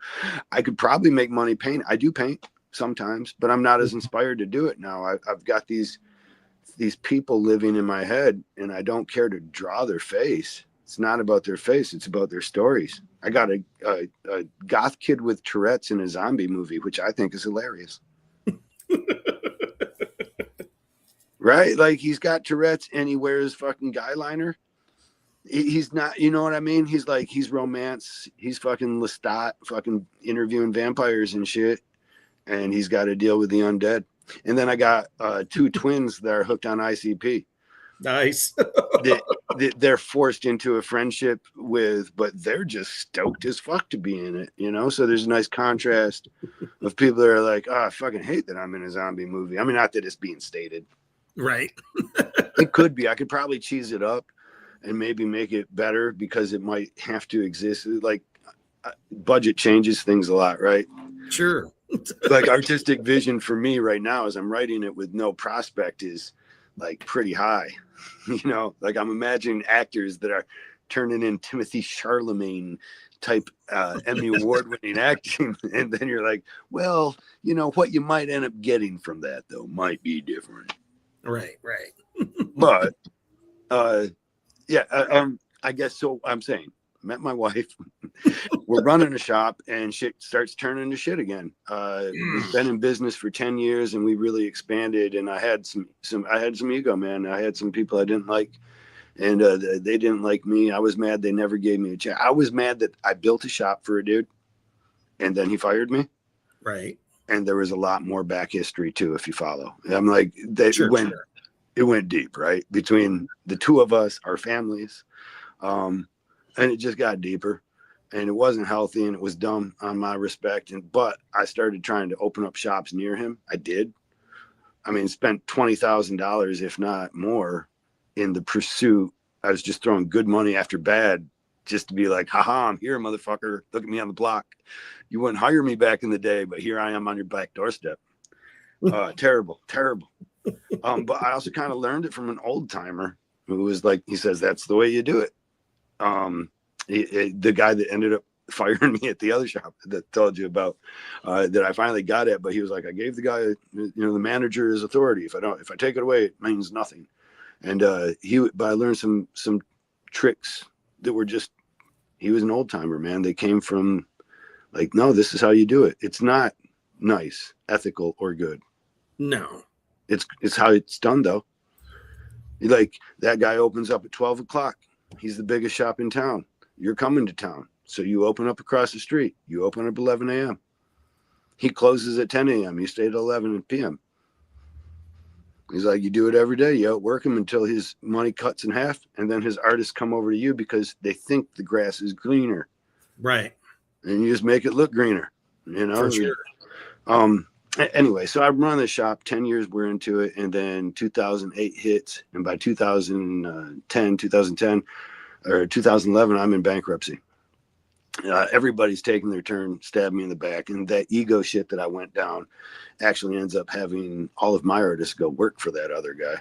I could probably make money painting. I do paint sometimes, but I'm not as inspired to do it now. I've got these people living in my head, and I don't care to draw their face. It's not about their face. It's about their stories. I got a goth kid with Tourette's in a zombie movie, which I think is hilarious. Right? Like, he's got Tourette's and he wears fucking guy liner. He's not, you know what I mean? He's like, he's romance. He's fucking Lestat, fucking interviewing vampires and shit. And he's got to deal with the undead. And then I got 2 twins that are hooked on ICP. Nice. They're forced into a friendship with, but they're just stoked as fuck to be in it, you know? So there's a nice contrast of people that are like, oh, I fucking hate that I'm in a zombie movie. I mean, not that it's being stated. Right. It could be. I could probably cheese it up and maybe make it better, because it might have to exist. Like, budget changes things a lot, right? Sure. Like, artistic vision for me right now, as I'm writing it with no prospect, is like pretty high. You know, like, I'm imagining actors that are turning in Timothy Chalamet type Emmy award winning acting, and then you're like, well, you know what you might end up getting from that though might be different. Right. But yeah, I guess so. I'm saying, met my wife. We're running a shop, and shit starts turning to shit again. We've been in business for 10 years, and we really expanded. And I had some ego, man. I had some people I didn't like, and they didn't like me. I was mad they never gave me a chance. I was mad that I built a shop for a dude, and then he fired me. Right. And there was a lot more back history too, if you follow. I'm like, it went deep, right? Between the two of us, our families. And it just got deeper, and it wasn't healthy, and it was dumb on my respect. But I started trying to open up shops near him. I did. I mean, spent $20,000, if not more, in the pursuit. I was just throwing good money after bad, just to be like, haha, I'm here, motherfucker. Look at me on the block. You wouldn't hire me back in the day, but here I am on your back doorstep. Terrible. But I also kind of learned it from an old timer who was like, he says, that's the way you do it. The guy that ended up firing me at the other shop that told you about, that I finally got at, but he was like, I gave the guy, you know, the manager his authority. If I take it away, it means nothing. And but I learned some tricks that were just, he was an old timer, man. They came from like, no, this is how you do it. It's not nice, ethical, or good. No. It's how it's done though. Like that guy opens up at 12 o'clock. He's the biggest shop in town. You're coming to town. So you open up across the street. You open up 11 a.m. He closes at 10 a.m. You stay at 11 p.m. He's like, you do it every day. You outwork him until his money cuts in half. And then his artists come over to you because they think the grass is greener. Right. And you just make it look greener, you know? For sure. Anyway, so I run the shop, 10 years we're into it, and then 2008 hits, and by 2010 or 2011 I'm in bankruptcy. Everybody's taking their turn, stabbed me in the back, and that ego shit that I went down actually ends up having all of my artists go work for that other guy.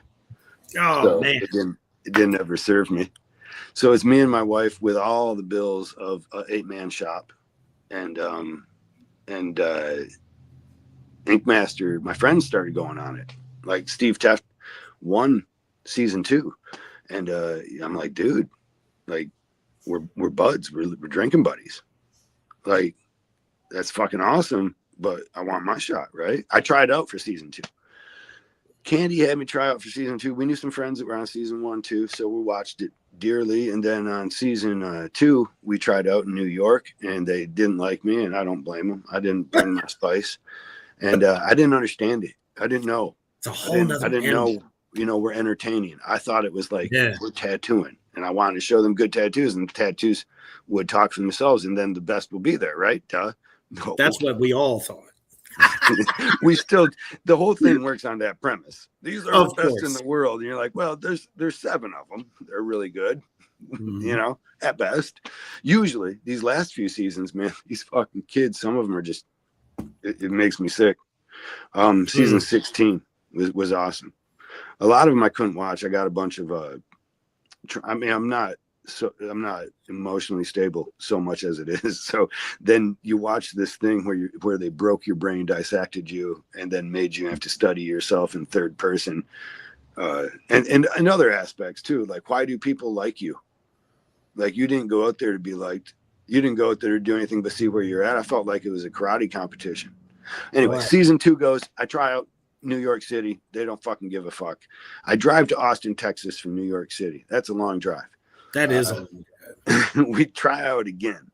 Oh, so man. It didn't ever serve me. So it's me and my wife with all the bills of an 8-man shop, and Ink Master, my friends started going on it. Like Steve Teft won season 2. And I'm like, dude, like we're buds. We're drinking buddies. Like, that's fucking awesome. But I want my shot, right? I tried out for season 2. Candy had me try out for season 2. We knew some friends that were on season 1 too, so we watched it dearly. And then on season 2, we tried out in New York, and they didn't like me, and I don't blame them. I didn't bring my spice. And I didn't understand it. I didn't know. It's a whole nother I didn't know, you know, we're entertaining. I thought it was like, we're tattooing. And I wanted to show them good tattoos, and the tattoos would talk for themselves, and then the best will be there, right? Duh. No. That's what we all thought. We still, the whole thing works on that premise. These are Of the best course. in the world. And you're like, well, there's 7 of them. They're really good. Mhm. You know, at best. Usually these last few seasons, man, these fucking kids, some of them are just, it makes me sick. Season 16 was awesome. A lot of them I couldn't watch. I got a bunch of I mean, I'm not emotionally stable so much as it is. So then you watch this thing where they broke your brain, dissected you, and then made you have to study yourself in third person. And other aspects too. Like, why do people like you? Like, you didn't go out there to be liked. You didn't go out there to do anything but see where you're at. I felt like it was a karate competition. Anyway, Right. Season 2 goes, I try out New York City. They don't fucking give a fuck. I drive to Austin, Texas from New York City. That's a long drive. That is We try out again.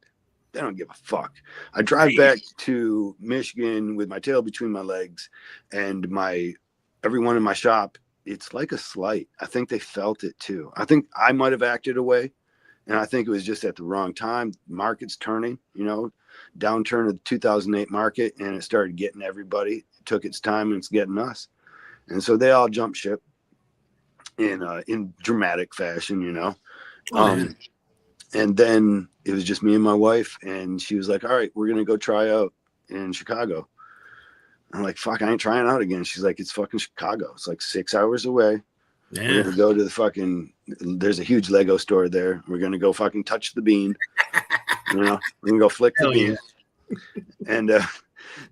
They don't give a fuck. I drive back to Michigan with my tail between my legs, and everyone in my shop, it's like a slight. I think they felt it too. I think I might have acted away, and I think it was just at the wrong time. Market's turning, you know, downturn of the 2008 market, and it started getting everybody. It took its time, and it's getting us. And so they all jumped ship in dramatic fashion, you know. And then it was just me and my wife, and she was like, all right, we're going to go try out in Chicago. I'm like, fuck, I ain't trying out again. She's like, it's fucking Chicago. It's like 6 hours away. Yeah. We're going to go to there's a huge Lego store there. We're going to go fucking touch the bean. You know, we can go flick the Hell bean. And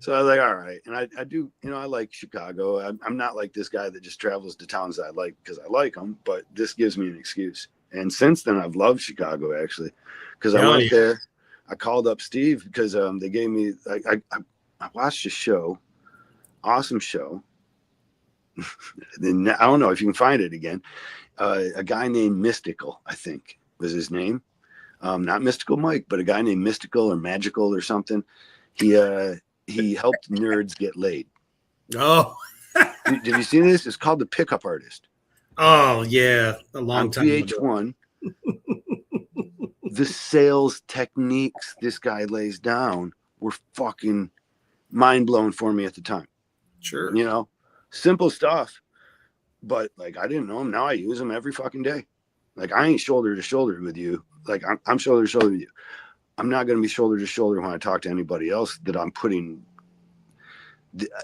so I was like, all right. And I do, you know, I like Chicago. I'm not like this guy that just travels to towns that I like because I like them, but this gives me an excuse. And since then, I've loved Chicago, actually, because I went there. I called up Steve because they gave me, I watched a show, awesome show. Then I don't know if you can find it again. A guy named Mystical, I think was his name. Not Mystical Mike, but a guy named Mystical or Magical or something. He helped nerds get laid. Oh, Did you see this? It's called The Pickup Artist. oh yeah, a long on time VH1. The sales techniques this guy lays down were fucking mind blowing for me at the time. Sure, You know, simple stuff, but like I didn't know them. Now I use them every fucking day. Like I ain't shoulder to shoulder with you. Like I'm shoulder to shoulder with you. I'm not going to be shoulder to shoulder when I talk to anybody else that I'm putting.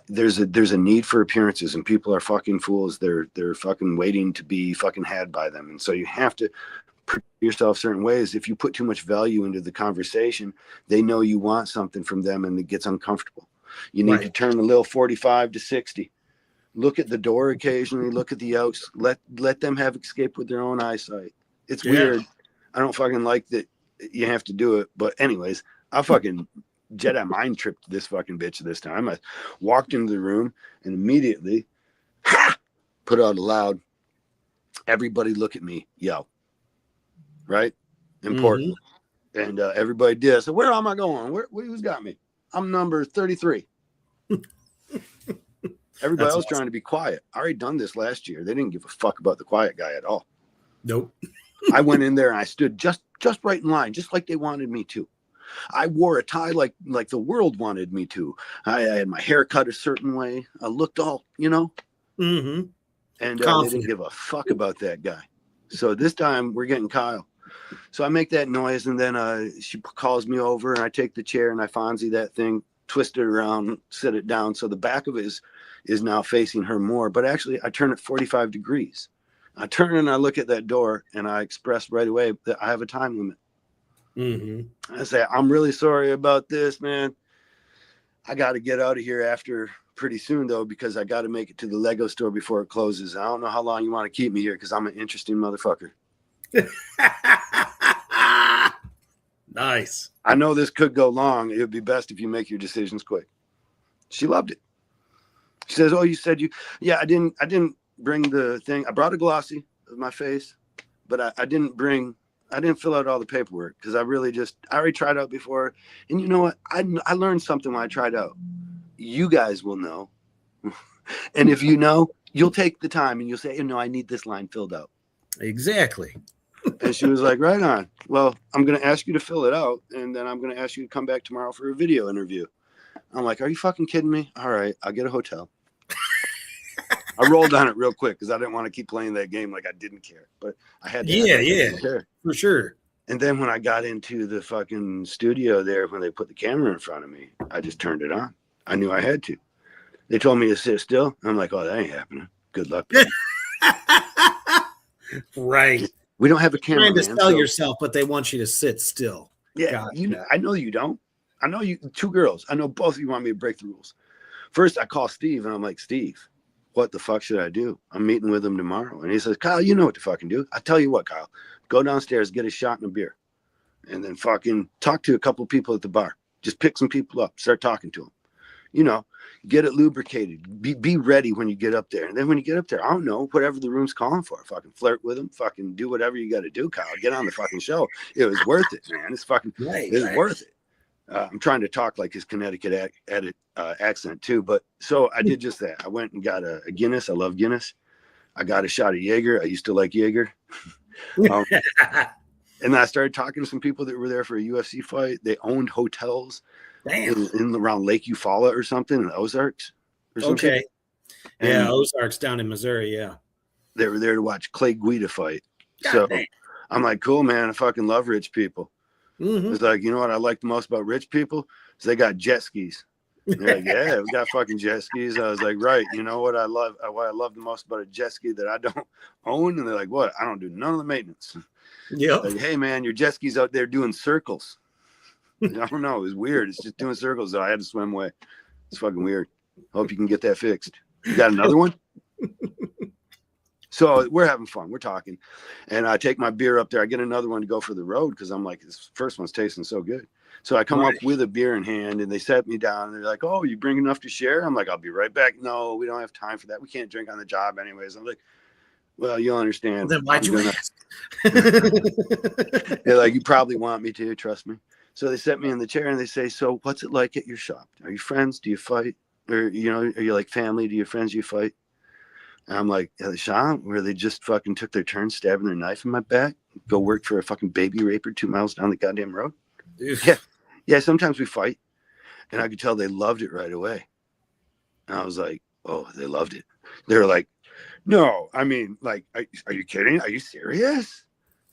There's a need for appearances, and people are fucking fools. They're fucking waiting to be fucking had by them, and so you have to put yourself certain ways. If you put too much value into the conversation, they know you want something from them, and it gets uncomfortable. You need to turn a little 45 to 60. Look at the door occasionally. Look at the outs. Let them have escape with their own eyesight. It's weird. I don't fucking like that you have to do it, but anyways, I fucking Jedi mind tripped this fucking bitch this time. I walked into the room and immediately put out a loud, everybody look at me, yell. Right? Important. And everybody did. So where am I going? Who's got me? I'm number 33. Everybody else trying to be quiet. I already done this last year. They didn't give a fuck about the quiet guy at all. Nope. I went in there and I stood just right in line, just like they wanted me to. I wore a tie like the world wanted me to. I had my hair cut a certain way. I looked all, you know. Mm-hmm. And they didn't give a fuck about that guy. So this time we're getting Kyle. So I make that noise, and then she calls me over, and I take the chair and I Fonzie that thing, twist it around, sit it down. So the back of it is now facing her more. But actually, I turn it 45 degrees. I turn and I look at that door, and I express right away that I have a time limit. Mm-hmm. I say, I'm really sorry about this, man. I got to get out of here after pretty soon, though, because I got to make it to the Lego store before it closes. I don't know how long you want to keep me here because I'm an interesting motherfucker. Nice. I know this could go long. It would be best if you make your decisions quick. She loved it. She says, "Oh, you said you." Yeah, I didn't bring the thing. I brought a glossy of my face, but I didn't fill out all the paperwork because I already tried out before. And you know what? I learned something when I tried out. You guys will know. And if you know, you'll take the time and you'll say, "You know, I need this line filled out." Exactly. And she was like, right on. Well, I'm going to ask you to fill it out, and then I'm going to ask you to come back tomorrow for a video interview. I'm like, are you fucking kidding me? All right, I'll get a hotel. I rolled on it real quick because I didn't want to keep playing that game like I didn't care. But I had to. Yeah, for sure. And then when I got into the fucking studio there, when they put the camera in front of me, I just turned it on. I knew I had to. They told me to sit still. I'm like, oh, that ain't happening. Good luck. Right. We don't have a camera. Trying to sell yourself, but they want you to sit still. Yeah, gotcha. I know you don't. I know you. Two girls. I know both of you want me to break the rules. First, I call Steve, and I'm like, Steve, what the fuck should I do? I'm meeting with him tomorrow. And he says, Kyle, you know what to fucking do. I tell you what, Kyle, go downstairs, get a shot and a beer, and then fucking talk to a couple of people at the bar. Just pick some people up, start talking to them. You know, get it lubricated. Be ready when you get up there. And then when you get up there, I don't know, whatever the room's calling for. Fucking flirt with them. Fucking do whatever you got to do, Kyle. Get on the fucking show. It was worth it, man. It's fucking, it's worth it. I'm trying to talk like his Connecticut accent too. But so I did just that. I went and got a Guinness. I love Guinness. I got a shot of Jaeger. I used to like Jaeger. And I started talking to some people that were there for a UFC fight. They owned hotels in around Lake Eufaula or something in the Ozarks. Or something. Okay. Yeah, Ozarks down in Missouri. Yeah. They were there to watch Clay Guida fight. I'm like, cool, man. I fucking love rich people. Mm-hmm. It's like, you know what I like the most about rich people? Is they got jet skis. And they're like, yeah, we got fucking jet skis. I was like, right. You know what I love the most about a jet ski that I don't own? And they're like, what? I don't do none of the maintenance. Yeah. Like, hey, man, your jet ski's out there doing circles. I don't know. It was weird. It's just doing circles. So I had to swim away. It's fucking weird. Hope you can get that fixed. You got another one? So we're having fun. We're talking. And I take my beer up there. I get another one to go for the road because I'm like, this first one's tasting so good. So I come up with a beer in hand and they set me down. And they're like, oh, you bring enough to share? I'm like, I'll be right back. No, we don't have time for that. We can't drink on the job anyways. I'm like, well, you'll understand. Well, then why'd you ask? They're like, you probably want me to, trust me. So they set me in the chair and they say, so what's it like at your shop? Are you friends? Do you fight? Or, you know, are you like family? Do you friends? Do you fight? And I'm like, at the shop where they just fucking took their turn stabbing their knife in my back, go work for a fucking baby raper 2 miles down the goddamn road. Yeah. Yeah. Sometimes we fight. And I could tell they loved it right away. And I was like, oh, they loved it. They were like, no, I mean, like, are you kidding? Are you serious?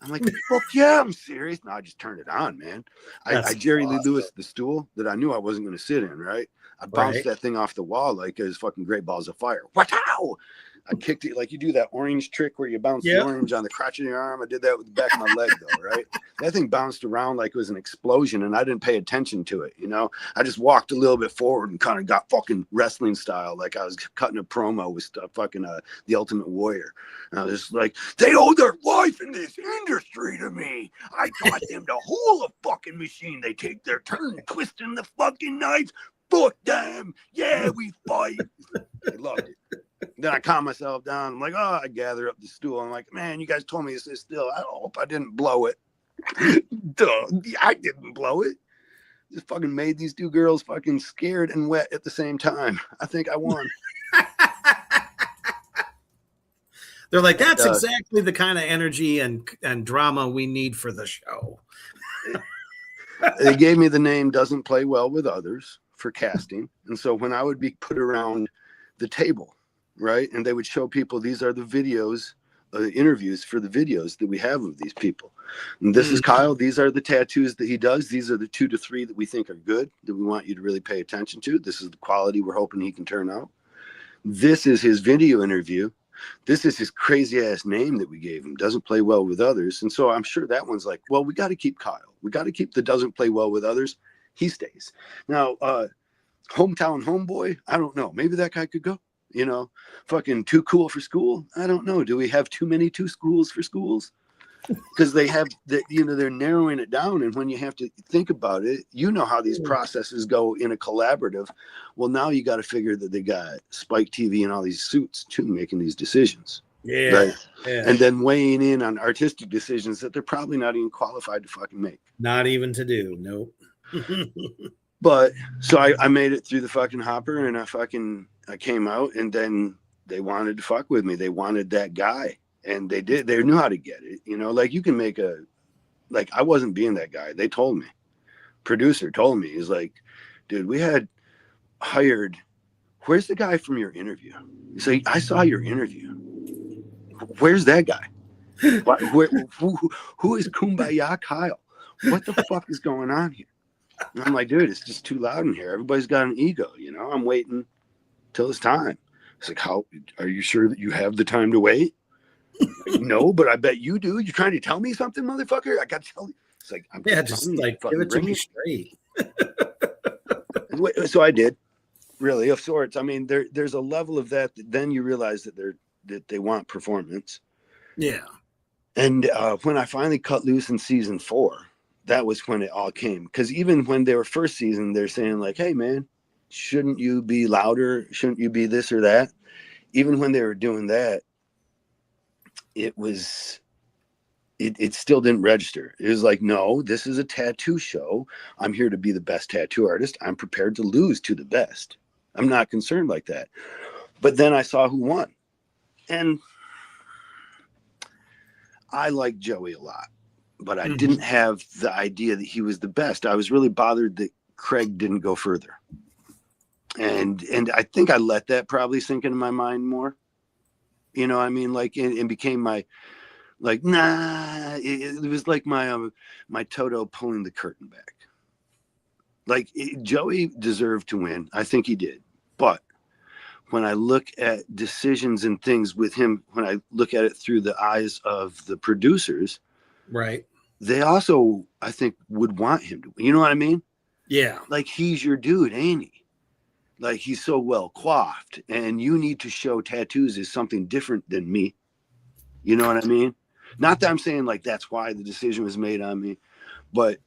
I'm like, fuck yeah, I'm serious. No, I just turned it on, man. I Jerry Lee Lewis the stool that I knew I wasn't going to sit in, right? I bounced that thing off the wall like it was fucking great balls of fire. Wow! I kicked it like you do that orange trick where you bounce the orange on the crotch of your arm. I did that with the back of my leg, though, right? That thing bounced around like it was an explosion, and I didn't pay attention to it, you know? I just walked a little bit forward and kind of got fucking wrestling style, like I was cutting a promo with fucking The Ultimate Warrior. And I was just like, they owe their life in this industry to me. I taught them to hold a fucking machine. They take their turn twisting the fucking knife. Fuck them. Yeah, we fight. They loved it. Then I calm myself down. I'm like, oh, I gather up the stool. I'm like, man, you guys told me to sit still. I hope I didn't blow it. Duh, I didn't blow it. Just fucking made these two girls fucking scared and wet at the same time. I think I won. They're like, that's exactly the kind of energy and drama we need for the show. They gave me the name Doesn't Play Well with Others for casting. And so when I would be put around the table, right, and they would show people, these are the videos, interviews for the videos that we have of these people. And this is Kyle. These are the tattoos that he does. These are the 2 to 3 that we think are good, that we want you to really pay attention to. This is the quality we're hoping he can turn out. This is his video interview. This is his crazy ass name that we gave him. Doesn't play well with others. And so I'm sure that one's like, well, we got to keep Kyle. We got to keep the doesn't play well with others. He stays. Now, hometown homeboy, I don't know. Maybe that guy could go. You know, fucking too cool for school. I don't know. Do we have too many too schools for schools? Because they have that, you know, they're narrowing it down. And when you have to think about it, you know how these processes go in a collaborative. Well, now you got to figure that they got Spike TV and all these suits too, making these decisions. Yeah. Right. Yeah. And then weighing in on artistic decisions that they're probably not even qualified to fucking make. Not even to do. Nope. But so I made it through the fucking hopper and I came out, and then they wanted to fuck with me. They wanted that guy, and they did. They knew how to get it. You know, like you can make like I wasn't being that guy. They told me, producer told me, he's like, dude, we had hired, where's the guy from your interview? He's like, I saw your interview. Where's that guy? Who is Kumbaya Kyle? What the fuck is going on here? And I'm like, dude, it's just too loud in here. Everybody's got an ego, you know. I'm waiting till it's time. It's like, how are you sure that you have the time to wait? Like, no, but I bet you do. You're trying to tell me something, motherfucker? I got to tell you. It's like, I'm just like give it to me straight. So I did, really, of sorts. I mean, there's a level of that then you realize that they want performance. Yeah. And when I finally cut loose in season 4, that was when it all came. Because even when they were first season, they're saying like, hey, man, shouldn't you be louder? Shouldn't you be this or that? Even when they were doing that, it still didn't register. It was like, no, this is a tattoo show. I'm here to be the best tattoo artist. I'm prepared to lose to the best. I'm not concerned like that. But then I saw who won. And I like Joey a lot. But I didn't have the idea that he was the best. I was really bothered that Craig didn't go further. And I think I let that probably sink into my mind more. You know, I mean, like, and became my, like, nah, it was like my Toto pulling the curtain back. Like, Joey deserved to win. I think he did. But when I look at decisions and things with him, when I look at it through the eyes of the producers, right, they also, I think, would want him to, you know what I mean? Yeah. Like, he's your dude, ain't he? Like, he's so well coiffed, and you need to show tattoos is something different than me. You know what I mean? Not that I'm saying like that's why the decision was made on me, but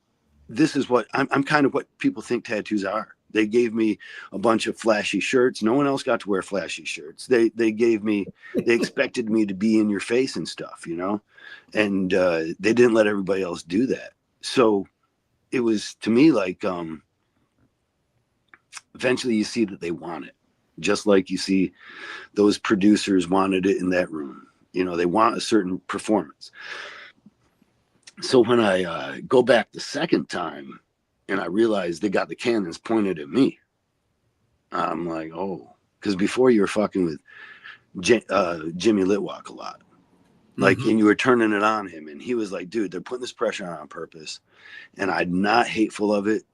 this is what I'm kind of what people think tattoos are. They gave me a bunch of flashy shirts. No one else got to wear flashy shirts. They expected me to be in your face and stuff, you know, and they didn't let everybody else do that. So it was to me like eventually you see that they want it, just like you see those producers wanted it in that room. You know, they want a certain performance. So when I go back the second time and I realize they got the cannons pointed at me, I'm like, oh, because before you were fucking with Jimmy Litwack a lot. Like, and you were turning it on him, and he was like, dude, they're putting this pressure on purpose. And I'm not hateful of it,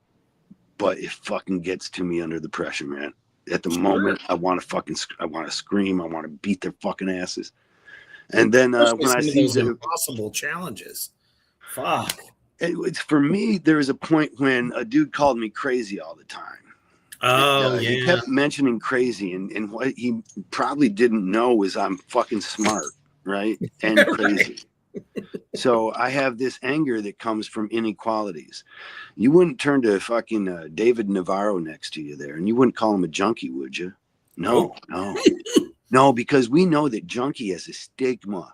but it fucking gets to me under the pressure, man. At the moment, I want to scream. I want to beat their fucking asses. And then when I see those impossible challenges, fuck. It's for me, there was a point when a dude called me crazy all the time. Oh, And, yeah. He kept mentioning crazy, and what he probably didn't know is I'm fucking smart, right? And crazy. So I have this anger that comes from inequalities. You wouldn't turn to fucking David Navarro next to you there, and you wouldn't call him a junkie, would you? No, no, because we know that junkie has a stigma.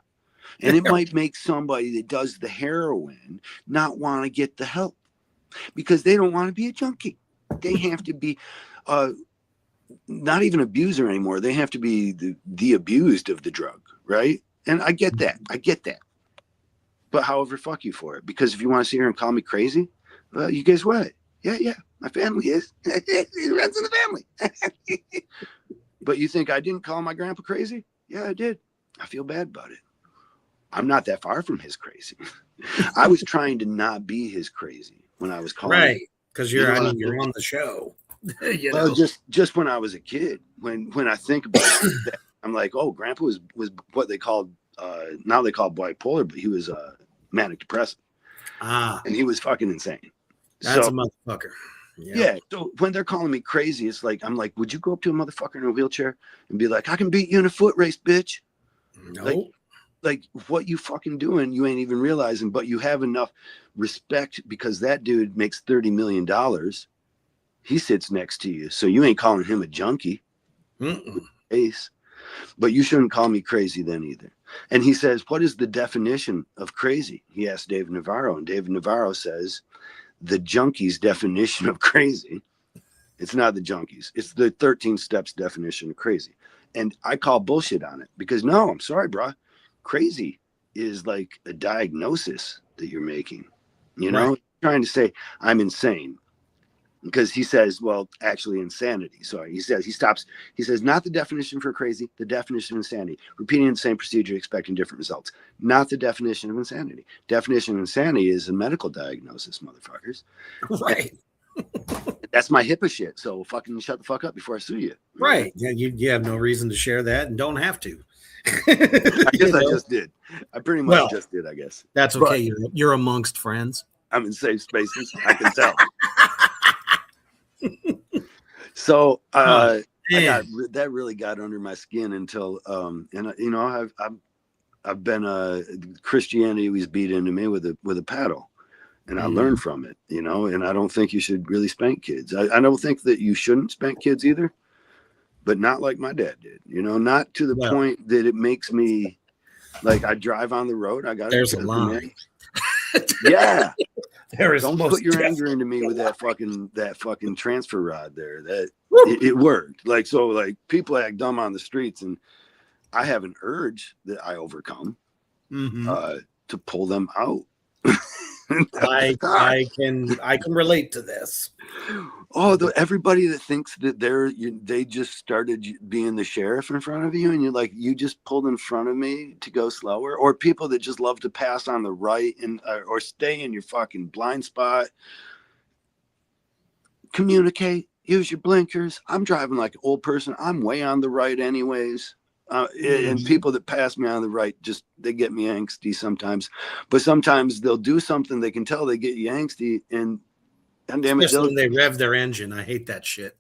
And it might make somebody that does the heroin not want to get the help because they don't want to be a junkie. They have to be not even abuser anymore. They have to be the abused of the drug, right? And I get that. But however, fuck you for it. Because if you want to sit here and call me crazy, well, you guess what? Yeah. My family is. It runs in the family. But you think I didn't call my grandpa crazy? Yeah, I did. I feel bad about it. I'm not that far from his crazy. I was trying to not be his crazy when I was calling. Right. Because you're on the show. Well, just when I was a kid, when I think about that, I'm like, oh, grandpa was what they called, now they call bipolar, but he was manic depressive. And he was fucking insane. That's a motherfucker. Yeah. So when they're calling me crazy, it's like, I'm like, would you go up to a motherfucker in a wheelchair and be like, I can beat you in a foot race, bitch? No. Like what you fucking doing, you ain't even realizing, but you have enough respect because that dude makes $30 million. He sits next to you. So you ain't calling him a junkie. Ace. But you shouldn't call me crazy then either. And he says, what is the definition of crazy? He asked David Navarro, and David Navarro says, the junkie's definition of crazy. It's not the junkies. It's the 13 steps definition of crazy. And I call bullshit on it because no, I'm sorry, bro. Crazy is like a diagnosis that you're making, you know, trying to say I'm insane because he says, well, actually insanity. Sorry. He says, not the definition for crazy, the definition of insanity, repeating the same procedure, expecting different results, not the definition of insanity. Definition of insanity is a medical diagnosis, motherfuckers. Right. That's my HIPAA shit. So fucking shut the fuck up before I sue you. Right. Yeah. You have no reason to share that and don't have to. I guess I just did. I pretty much just did, I guess. That's okay. You're amongst friends. I'm in safe spaces. I can tell. So that really got under my skin until and you know I've been Christianity was beat into me with a paddle, and I learned from it, you know. And I don't think you should really spank kids. I don't think that you shouldn't spank kids either. But not like my dad did, you know, not to the point that it makes me like I drive on the road. I got there's a line. Yeah. There is. Don't put your anger into me with that fucking transfer rod there. That it worked. Like, so like people act dumb on the streets, and I have an urge that I overcome to pull them out. I can relate to this. Oh, everybody that thinks that they just started being the sheriff in front of you, and you're like, you just pulled in front of me to go slower, or people that just love to pass on the right and or stay in your fucking blind spot. Communicate. Use your blinkers. I'm driving like an old person. I'm way on the right anyways. And people that pass me on the right, just they get me angsty sometimes. But sometimes they'll do something they can tell they get you angsty, and damn it, Especially when they rev their engine. I hate that shit.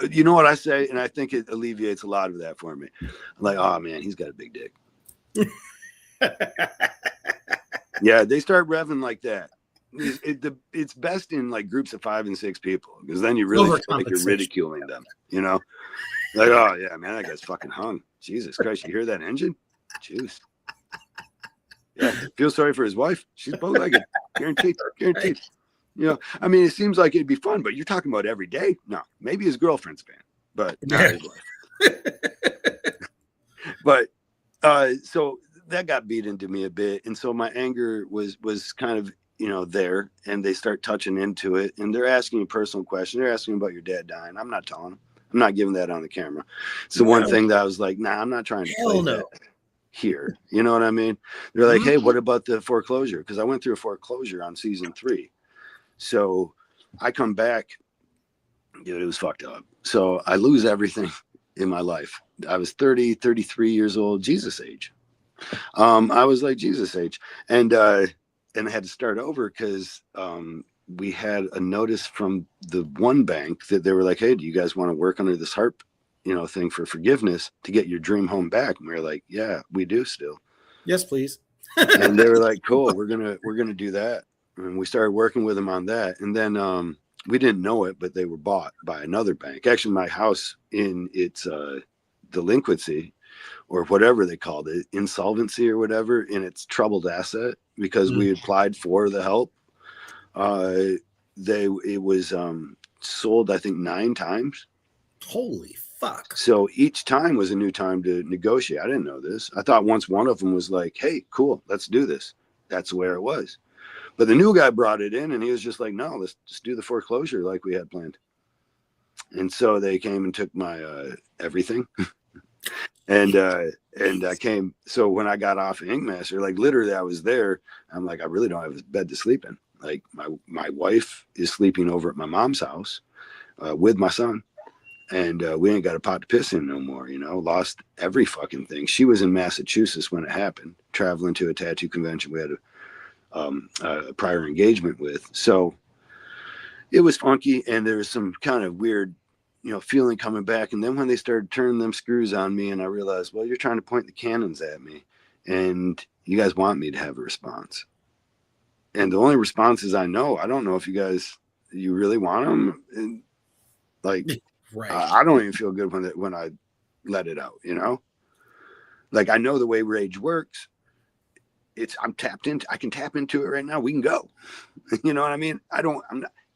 You know what I say, and I think it alleviates a lot of that for me. I'm like, oh man, he's got a big dick. Yeah, they start revving like that. It's best in like groups of 5 and 6 people, because then you really feel like you're ridiculing them, you know? Like, oh yeah, man, that guy's fucking hung. Jesus Christ, you hear that engine? Juice. Yeah, feel sorry for his wife. She's bow-legged, guaranteed. Right. You know, I mean, it seems like it'd be fun, but you're talking about every day. No, maybe his girlfriend's fan, but not his wife. But so that got beat into me a bit, and so my anger was kind of, you know, there, and they start touching into it, and they're asking you personal questions. They're asking about your dad dying. I'm not telling them. I'm not giving that on the camera. It's the one thing that I was like, nah, I'm not trying to play that here. You know what I mean? They're like, hey, what about the foreclosure? Because I went through a foreclosure on season 3. So I come back, dude, it was fucked up. So I lose everything in my life. I was 33 years old, Jesus age. I was like Jesus age. And I had to start over because we had a notice from the one bank that they were like, hey, do you guys want to work under this HARP, you know, thing for forgiveness to get your dream home back? And we were like, yeah, we do still. Yes, please. And they were like, cool, we're gonna do that. And we started working with them on that. And then we didn't know it, but they were bought by another bank. Actually, my house in its delinquency, or whatever they called it, insolvency or whatever, in its troubled asset, because we applied for the help. It was sold, I think, 9 times. Holy fuck. So each time was a new time to negotiate. I didn't know this. I thought once one of them was like, hey, cool, let's do this. That's where it was. But the new guy brought it in, and he was just like, no, let's just do the foreclosure like we had planned. And so they came and took my everything. and I came. So when I got off of Inkmaster, like literally I was there. I'm like, I really don't have a bed to sleep in. Like my wife is sleeping over at my mom's house with my son. And we ain't got a pot to piss in no more, you know, lost every fucking thing. She was in Massachusetts when it happened, traveling to a tattoo convention we had a prior engagement with. So it was funky, and there was some kind of weird, you know, feeling coming back. And then when they started turning them screws on me, and I realized, well, you're trying to point the cannons at me, and you guys want me to have a response. And the only responses I don't know if you really want them. And like, right. I don't even feel good when I let it out, you know, like I know the way rage works. I can tap into it right now. We can go. You know what I mean?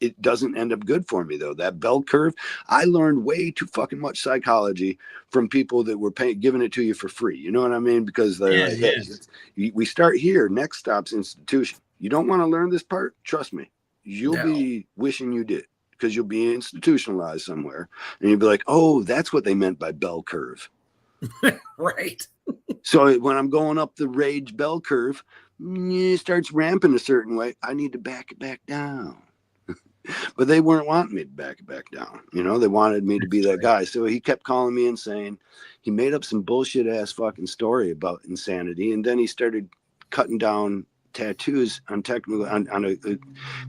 It doesn't end up good for me though. That bell curve, I learned way too fucking much psychology from people that were giving it to you for free. You know what I mean? Because they're like, hey, we start here. Next stop's institution. You don't want to learn this part? Trust me. You'll be wishing you did, because you'll be institutionalized somewhere, and you'll be like, oh, that's what they meant by bell curve. Right. So when I'm going up the rage bell curve, it starts ramping a certain way. I need to back it back down. But they weren't wanting me to back it back down. You know, they wanted me to be that guy. So he kept calling me and saying he made up some bullshit ass fucking story about insanity. And then he started cutting down tattoos on technical on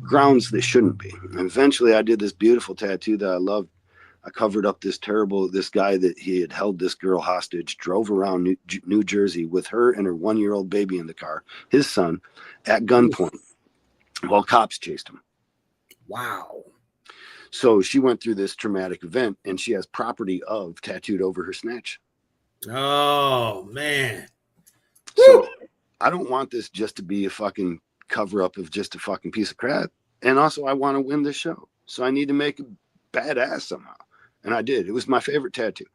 grounds that shouldn't be. And eventually I did this beautiful tattoo that I loved. I covered up this guy that he had held this girl hostage, drove around New Jersey with her and her 1-year-old baby in the car, his son, at gunpoint while cops chased him. Wow. So she went through this traumatic event, and she has property of tattooed over her snatch. Oh, man. So I don't want this just to be a fucking cover up of just a fucking piece of crap. And also I want to win this show. So I need to make it badass somehow. And I did. It was my favorite tattoo.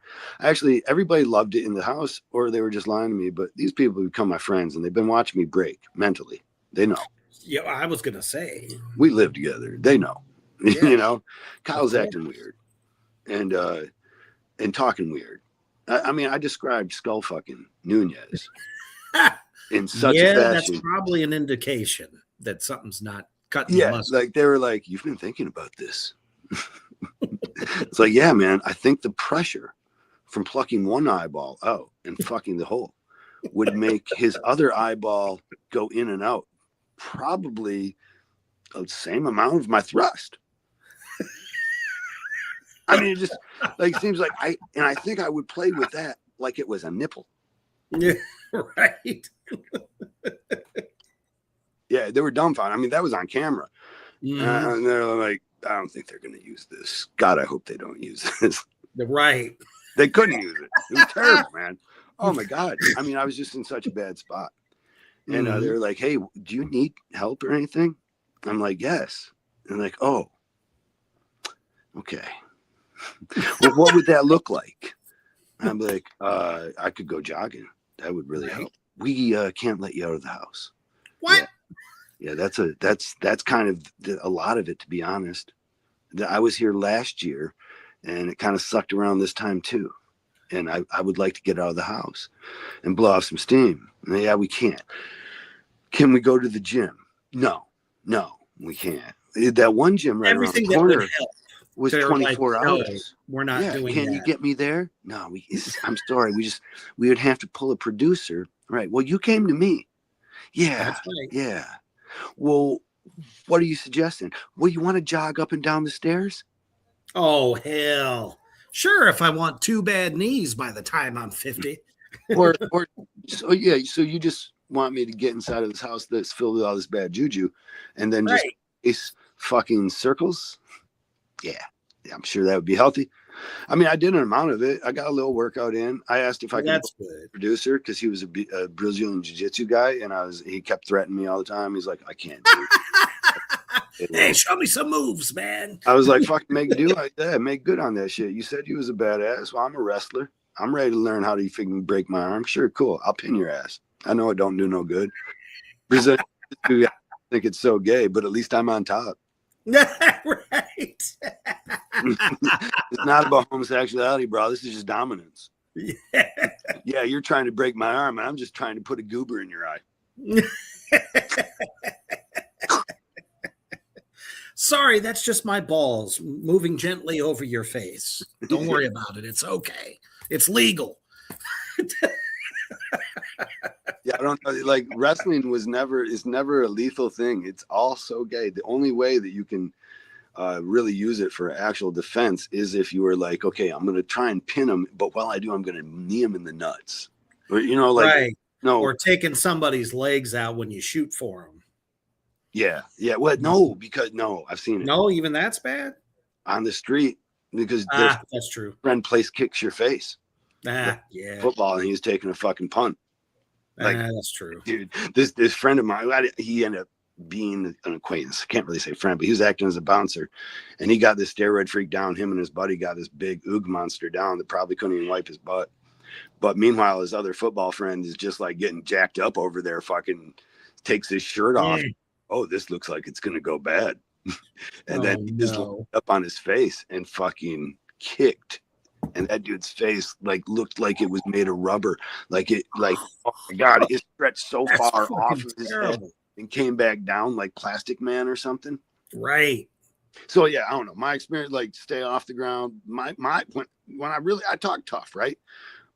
Actually, everybody loved it in the house, or they were just lying to me. But these people become my friends, and they've been watching me break mentally. They know. Yeah, I was going to say. We live together. They know. Yeah. You know, Kyle's acting weird and talking weird. I mean, I described skull fucking Nunez in such a fashion. That's probably an indication that something's not cutting. Yeah, like they were like, you've been thinking about this. It's like, yeah, man, I think the pressure from plucking one eyeball out and fucking the hole would make his other eyeball go in and out probably the same amount of my thrust. I mean, it just like seems like I think I would play with that like it was a nipple. Yeah, right. Yeah, they were dumbfounded. I mean, that was on camera. Mhm. And they're like, I don't think they're going to use this. God, I hope they don't use this. Right. They couldn't use it. It was terrible, man. Oh my God. I mean, I was just in such a bad spot. And they were like, hey, do you need help or anything? I'm like, yes. And like, oh, okay. Well, what would that look like? I'm like, I could go jogging. That would really help. We can't let you out of the house. What? Yeah, that's kind of a lot of it, to be honest. I was here last year, and it kind of sucked around this time too. And I would like to get out of the house and blow off some steam. And yeah, we can't. Can we go to the gym? No, we can't. That one gym right Everything around the that would corner help. was They're 24 like, no, hours. we're not doing Can that. you get me there? No, I'm sorry. We would have to pull a producer. Right. Well, you came to me. Yeah. That's right. Yeah. Well, what are you suggesting? Well, you want to jog up and down the stairs? Oh, hell. Sure, if I want 2 bad knees by the time I'm 50. or so you just want me to get inside of this house that's filled with all this bad juju and then just chase fucking circles? Yeah, I'm sure that would be healthy. I mean, I did an amount of it. I got a little workout in. I asked if I could That's good. producer because he was a Brazilian jiu-jitsu guy, and he kept threatening me all the time. He's like, I can't do it. Hey, show me some moves, man. I was like, fuck, make good on that shit. You said you was a badass. Well, I'm a wrestler. I'm ready to learn how to freaking break my arm. Sure, cool. I'll pin your ass. I know it don't do no good. Brazilian jiu-jitsu, I think it's so gay, but at least I'm on top. Right. It's not about homosexuality, bro. This is just dominance. Yeah, you're trying to break my arm, and I'm just trying to put a goober in your eye. Sorry, that's just my balls moving gently over your face. Don't worry about it. It's okay. It's legal. Yeah, I don't know. Like, wrestling is never a lethal thing. It's all so gay. The only way that you can really use it for actual defense is if you were like, okay, I'm going to try and pin him, but while I do, I'm going to knee him in the nuts. Or, right. No. Or taking somebody's legs out when you shoot for them. Yeah. Well, no, because I've seen it. No, even that's bad? On the street, because that's true. Friend place kicks your face. Yeah. Football, and he's taking a fucking punt. Like, that's true. Dude, this friend of mine, he ended up being an acquaintance. I can't really say friend, but he was acting as a bouncer, and he got this steroid freak down. Him and his buddy got this big oog monster down that probably couldn't even wipe his butt. But meanwhile, his other football friend is just like getting jacked up over there, fucking takes his shirt off. Oh, this looks like it's gonna go bad. And then he just looked up on his face and fucking kicked. And that dude's face looked like it was made of rubber. Oh my God, it stretched so far off of his head and came back down like Plastic Man or something. Right. So yeah, I don't know. My experience, stay off the ground. When I talk tough, right?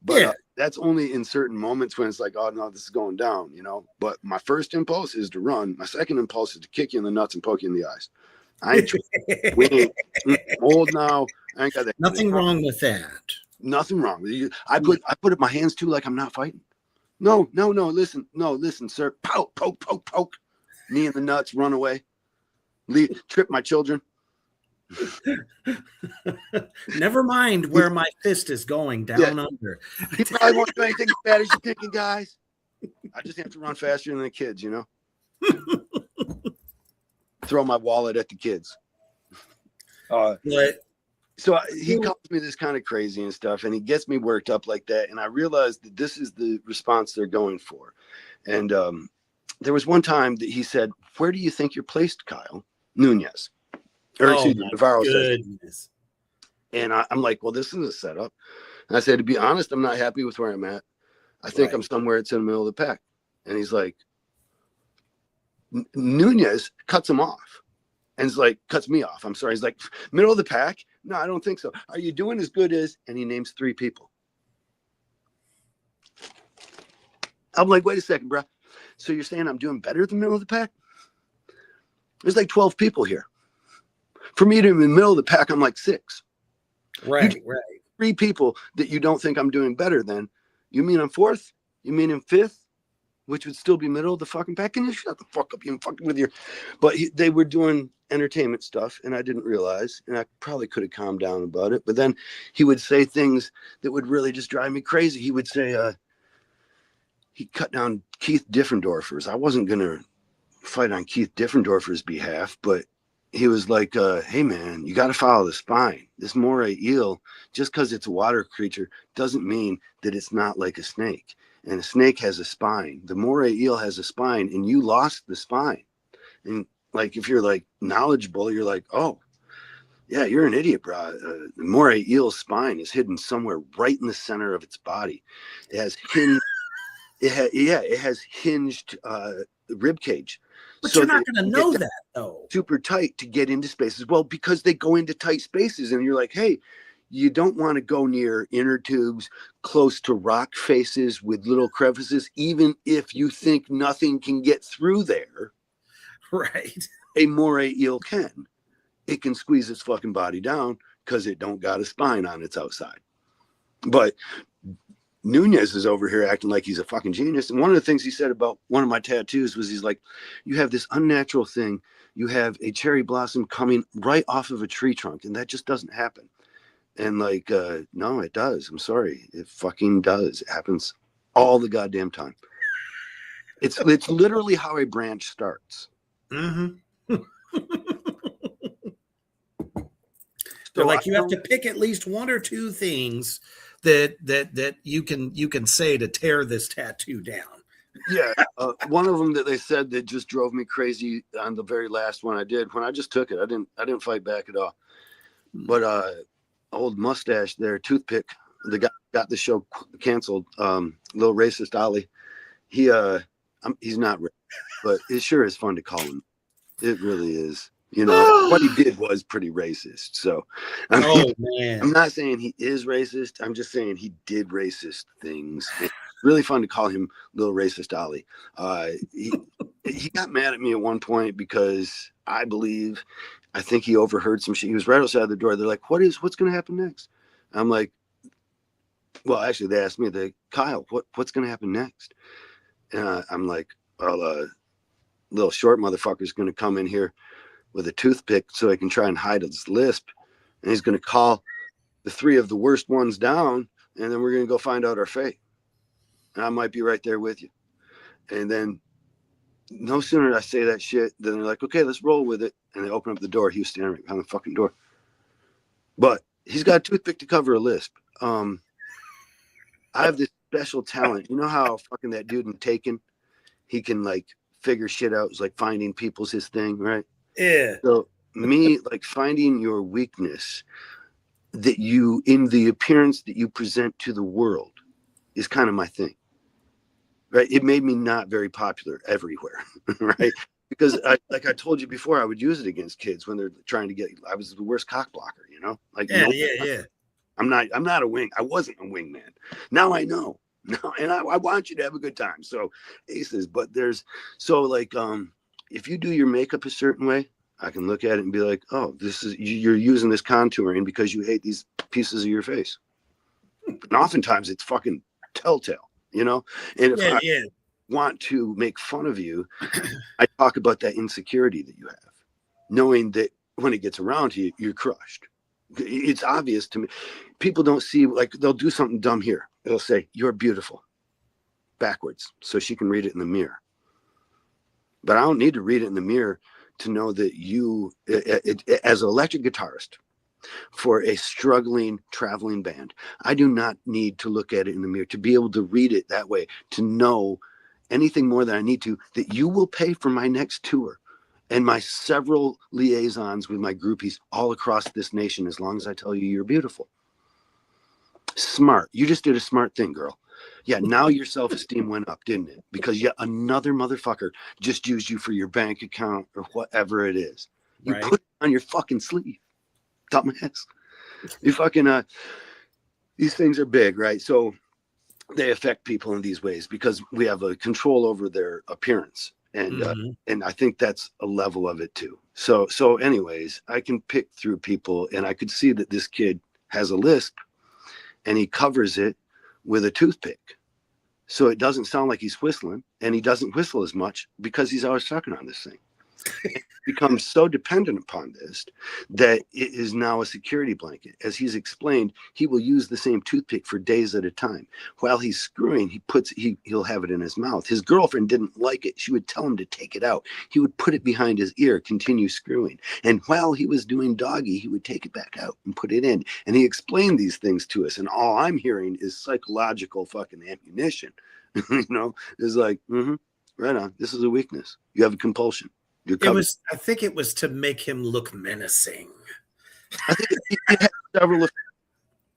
But that's only in certain moments when it's like, oh no, this is going down, But my first impulse is to run. My second impulse is to kick you in the nuts and poke you in the eyes. I ain't old now. I ain't got that. Nothing wrong with that. Nothing wrong with you. I put up my hands too, like I'm not fighting. No. Listen, sir. Poke. Knee in the nuts. Run away. Trip my children. Never mind where my fist is going down under. He probably won't do anything as bad as you're thinking, guys. I just have to run faster than the kids, Throw my wallet at the kids. So he calls me this kind of crazy and stuff, and he gets me worked up like that. And I realized that this is the response they're going for. And there was one time that he said, "Where do you think you're placed, Kyle Nunez?" Navarro says. And I'm like, well, this is a setup. And I said, to be honest, I'm not happy with where I'm at. I think I'm somewhere it's in the middle of the pack. And he's like, Nunez cuts him off. And he's like, cuts me off. I'm sorry. He's like, middle of the pack? No, I don't think so. Are you doing as good as? And he names 3 people. I'm like, wait a second, bro. So you're saying I'm doing better than the middle of the pack? There's like 12 people here. For me to be in the middle of the pack, I'm like 6. Right. 3 people that you don't think I'm doing better than. You mean I'm 4th? You mean I'm 5th? Which would still be middle of the fucking pack. Can you shut the fuck up? You fucking with your. But they were doing entertainment stuff, and I didn't realize, and I probably could have calmed down about it. But then he would say things that would really just drive me crazy. He would say, he cut down Keith Diffendorfer's. I wasn't gonna fight on Keith Diffendorfer's behalf, but he was like, hey man, you got to follow the spine. This moray eel, just because it's a water creature doesn't mean that it's not like a snake. And a snake has a spine. The moray eel has a spine, and you lost the spine. And like, if you're like knowledgeable, you're like, oh yeah, you're an idiot, bro. The moray eel's spine is hidden somewhere right in the center of its body. It has hinged. It has hinged rib cage. But so you're not going to know that, though. Super tight to get into spaces. Well, because they go into tight spaces, and you're like, hey, you don't want to go near inner tubes, close to rock faces with little crevices, even if you think nothing can get through there. Right. A moray eel can. It can squeeze its fucking body down because it don't got a spine on its outside. But Nunez is over here acting like he's a fucking genius. And one of the things he said about one of my tattoos was, he's like, you have this unnatural thing. You have a cherry blossom coming right off of a tree trunk, and that just doesn't happen. And like, no, it does. I'm sorry. It fucking does. It happens all the goddamn time. It's literally how a branch starts. Mm-hmm. They're like, you have to pick at least 1 or 2 things that you can say to tear this tattoo down. Yeah. One of them that they said that just drove me crazy on the very last one I did, when I just took it, I didn't fight back at all. But old mustache there, Toothpick, the guy got the show canceled, little racist Ollie. He's not racist, but it sure is fun to call him. It really is. You know, what he did was pretty racist. So, I mean, man, I'm not saying he is racist. I'm just saying he did racist things. It's really fun to call him little racist Ollie. He got mad at me at one point because I think he overheard some shit. He was right outside the door. They're like, what's going to happen next? I'm like, well, actually, they asked me, Kyle, what's going to happen next? And I'm like, well, little short motherfucker's going to come in here with a toothpick so he can try and hide his lisp. And he's going to call the 3 of the worst ones down, and then we're going to go find out our fate. And I might be right there with you. And then no sooner did I say that shit than they're like, okay, let's roll with it. And they open up the door. He was standing right behind the fucking door. But he's got a toothpick to cover a lisp. I have this special talent. You know how fucking that dude in Taken, he can like figure shit out. It's like finding people's his thing, right? Yeah. So me, like, finding your weakness that you, in the appearance that you present to the world, is kind of my thing. Right? It made me not very popular everywhere, right? Because I told you before, I would use it against kids when they're trying to get. I was the worst cock blocker, you know. Like, yeah. I'm not a wing. I wasn't a wingman. Now I know. No, and I want you to have a good time. So aces, but if you do your makeup a certain way, I can look at it and be like, oh, you're using this contouring because you hate these pieces of your face. And oftentimes it's fucking telltale, you know? And if I want to make fun of you, I talk about that insecurity that you have, knowing that when it gets around to you, you're crushed. It's obvious to me. People don't see, like, they'll do something dumb here. They'll say, you're beautiful, backwards, so she can read it in the mirror. But I don't need to read it in the mirror to know that you, as an electric guitarist for a struggling traveling band, I do not need to look at it in the mirror to be able to read it that way, to know anything more than I need to, that you will pay for my next tour and my several liaisons with my groupies all across this nation, as long as I tell you you're beautiful. Smart. You just did a smart thing, girl. Yeah, now your self-esteem went up, didn't it? Because yet another motherfucker just used you for your bank account or whatever it is. You put it on your fucking sleeve. Dumbass. You fucking, these things are big, right? So they affect people in these ways because we have a control over their appearance. And I think that's a level of it too. So anyways, I can pick through people, and I could see that this kid has a lisp, and he covers it with a toothpick. So it doesn't sound like he's whistling, and he doesn't whistle as much because he's always sucking on this thing. Becomes so dependent upon this that it is now a security blanket. As he's explained, he will use the same toothpick for days at a time. While he's screwing, he'll have it in his mouth. His girlfriend didn't like it. She would tell him to take it out. He would put it behind his ear, continue screwing. And while he was doing doggy, he would take it back out and put it in. And he explained these things to us. And all I'm hearing is psychological fucking ammunition. It's like, right on. This is a weakness. You have a compulsion. I think it was to make him look menacing. I think it had several,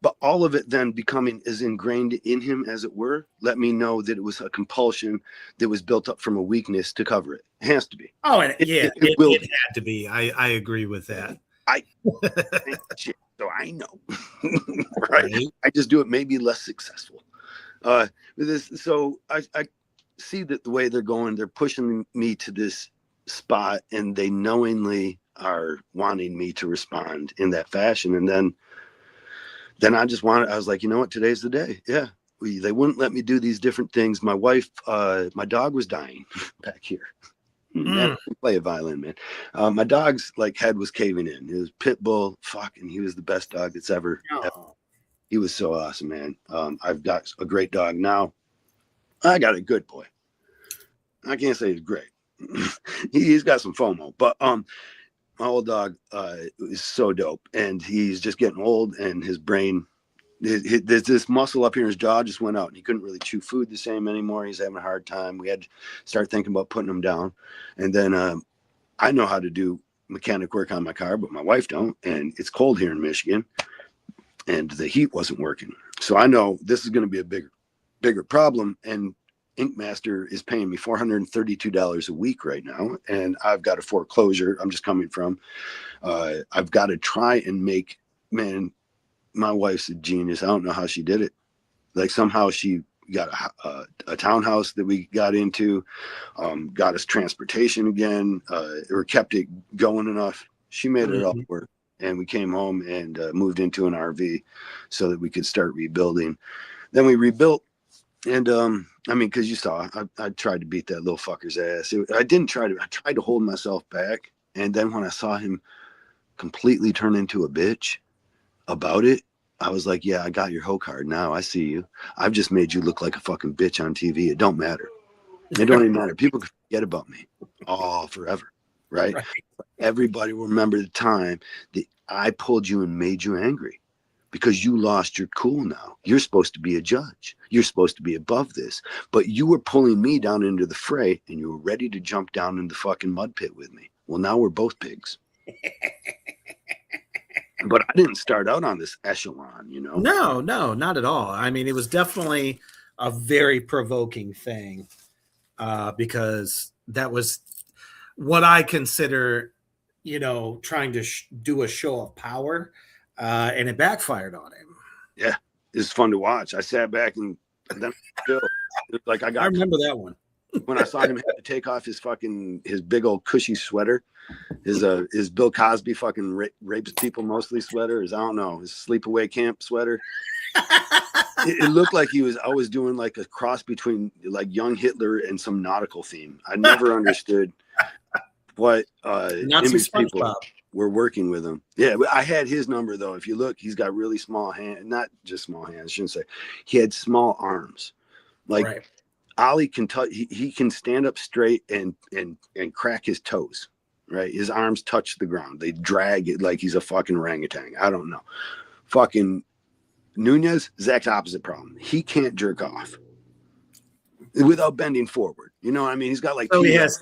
but all of it then becoming as ingrained in him as it were, let me know that it was a compulsion that was built up from a weakness to cover it. It has to be. Oh, and it had to be. I agree with that. So I know, right? I just do it maybe less successful. So I see that the way they're going, they're pushing me to this spot, and they knowingly are wanting me to respond in that fashion. And then I was like, you know what, today's the day. Yeah. They wouldn't let me do these different things. My wife, my dog was dying back here. Man, play a violin, man. My dog's head was caving in. It was pit bull, and he was the best dog that's ever. He was so awesome, man. I've got a great dog now. I got a good boy. I can't say he's great. He's got some FOMO, but my old dog is so dope, and he's just getting old, and his brain, there's this muscle up here in his jaw just went out, and he couldn't really chew food the same anymore. He's having a hard time. We had to start thinking about putting him down. And then I know how to do mechanic work on my car, but my wife don't, and it's cold here in Michigan, and the heat wasn't working. So I know this is going to be a bigger problem, and Ink Master is paying me $432 a week right now, and I've got a foreclosure I'm just coming from. I've got to try and make, man, my wife's a genius. I don't know how she did it. Somehow she got a townhouse that we got into, got us transportation again, or kept it going enough. She made it all work, and we came home and moved into an RV so that we could start rebuilding. Then we rebuilt. And because you saw, I tried to beat that little fucker's ass. I tried to hold myself back. And then when I saw him completely turn into a bitch about it, I was like, yeah, I got your hoe card now. I see you. I've just made you look like a fucking bitch on TV. It don't matter. It don't even matter. People can forget about me all forever. Right? Everybody will remember the time that I pulled you and made you angry. Because you lost your cool now. You're supposed to be a judge. You're supposed to be above this. But you were pulling me down into the fray, and you were ready to jump down in the fucking mud pit with me. Well, now we're both pigs. But I didn't start out on this echelon, No, not at all. I mean, it was definitely a very provoking thing because that was what I consider, trying to do a show of power. And it backfired on him. Yeah, it's fun to watch. I sat back and then still, I remember that one. When I saw him have to take off his big old cushy sweater, his Bill Cosby fucking rapes people mostly sweater, I don't know, his sleepaway camp sweater. It looked like he was always doing a cross between young Hitler and some nautical theme. I never understood what image people were working with him. Yeah, I had his number though. If you look, he's got really small hands, not just small hands, I shouldn't say. He had small arms. Ollie can touch, he can stand up straight and crack his toes, right? His arms touch the ground. They drag it like he's a fucking orangutan. I don't know. Fucking Nunez, exact opposite problem. He can't jerk off without bending forward. You know what I mean? He's got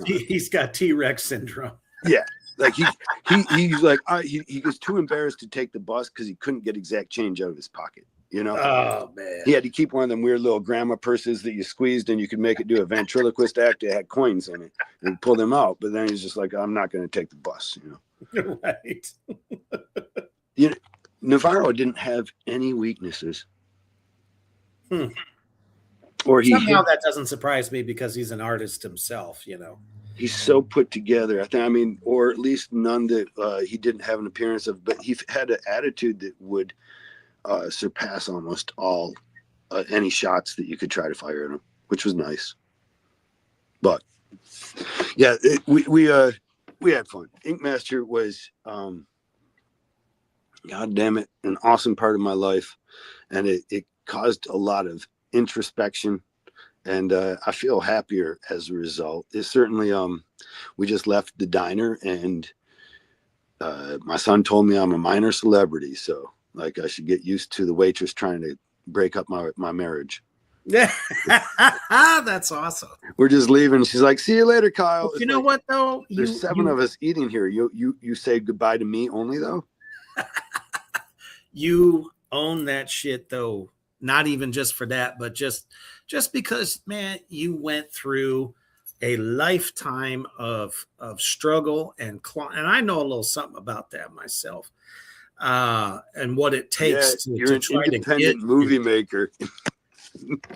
he's got T-Rex syndrome. Yeah. He's he was too embarrassed to take the bus because he couldn't get exact change out of his pocket. Oh man. He had to keep one of them weird little grandma purses that you squeezed and you could make it do a ventriloquist act that had coins in it and pull them out. But then he's just like, I'm not going to take the bus. Right. Navarro didn't have any weaknesses. Or somehow that doesn't surprise me because he's an artist himself, he's so put together. I mean, or at least none that he didn't have an appearance of, but he had an attitude that would surpass almost all any shots that you could try to fire at him, which was nice. But yeah, we had fun. Ink Master was, God damn it, an awesome part of my life, and it caused a lot of introspection, and I feel happier as a result. It certainly, we just left the diner, and my son told me I'm a minor celebrity, so like I should get used to the waitress trying to break up my marriage. Yeah, that's awesome. We're just leaving. She's like, "See you later, Kyle." You know what though? There's seven of us eating here. You say goodbye to me only though. You own that shit though. Not even just for that, but just because, man, you went through a lifetime of struggle and I know a little something about that myself, and what it takes you're to an try to independent movie maker.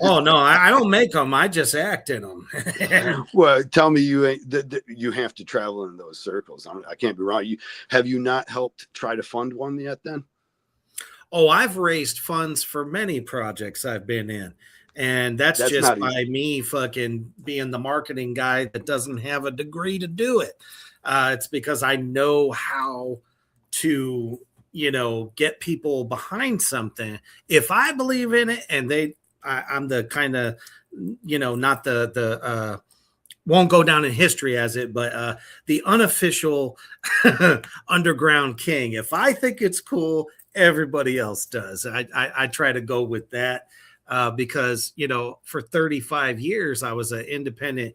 Oh no, I don't make them. I just act in them. Well, tell me you have to travel in those circles. I can't be wrong. Have you not helped try to fund one yet? Then. Oh, I've raised funds for many projects I've been in. And that's just by me fucking being the marketing guy that doesn't have a degree to do it. It's because I know how to, get people behind something. If I believe in it and I'm the kind of, not the won't go down in history as it, but the unofficial underground king. If I think it's cool, everybody else does. I try to go with that. Because, for 35 years, I was an independent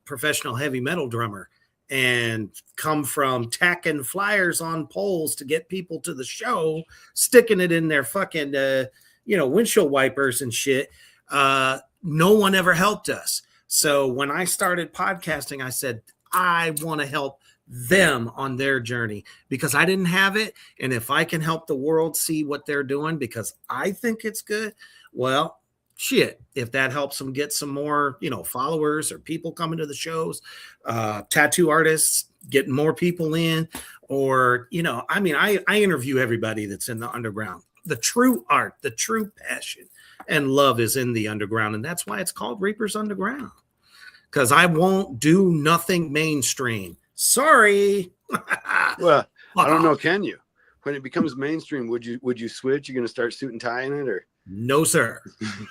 professional heavy metal drummer and come from tacking flyers on poles to get people to the show, sticking it in their fucking, windshield wipers and shit. No one ever helped us. So when I started podcasting, I said, I want to help them on their journey because I didn't have it. And if I can help the world see what they're doing because I think it's good, well, shit, if that helps them get some more, followers or people coming to the shows, tattoo artists, getting more people in, or, I interview everybody that's in the underground. The true art, the true passion and love is in the underground. And that's why it's called Reapers Underground, because I won't do nothing mainstream. Sorry. Well, I don't know. Can you? When it becomes mainstream, would you switch? You're going to start suit and tying it, or? No, sir.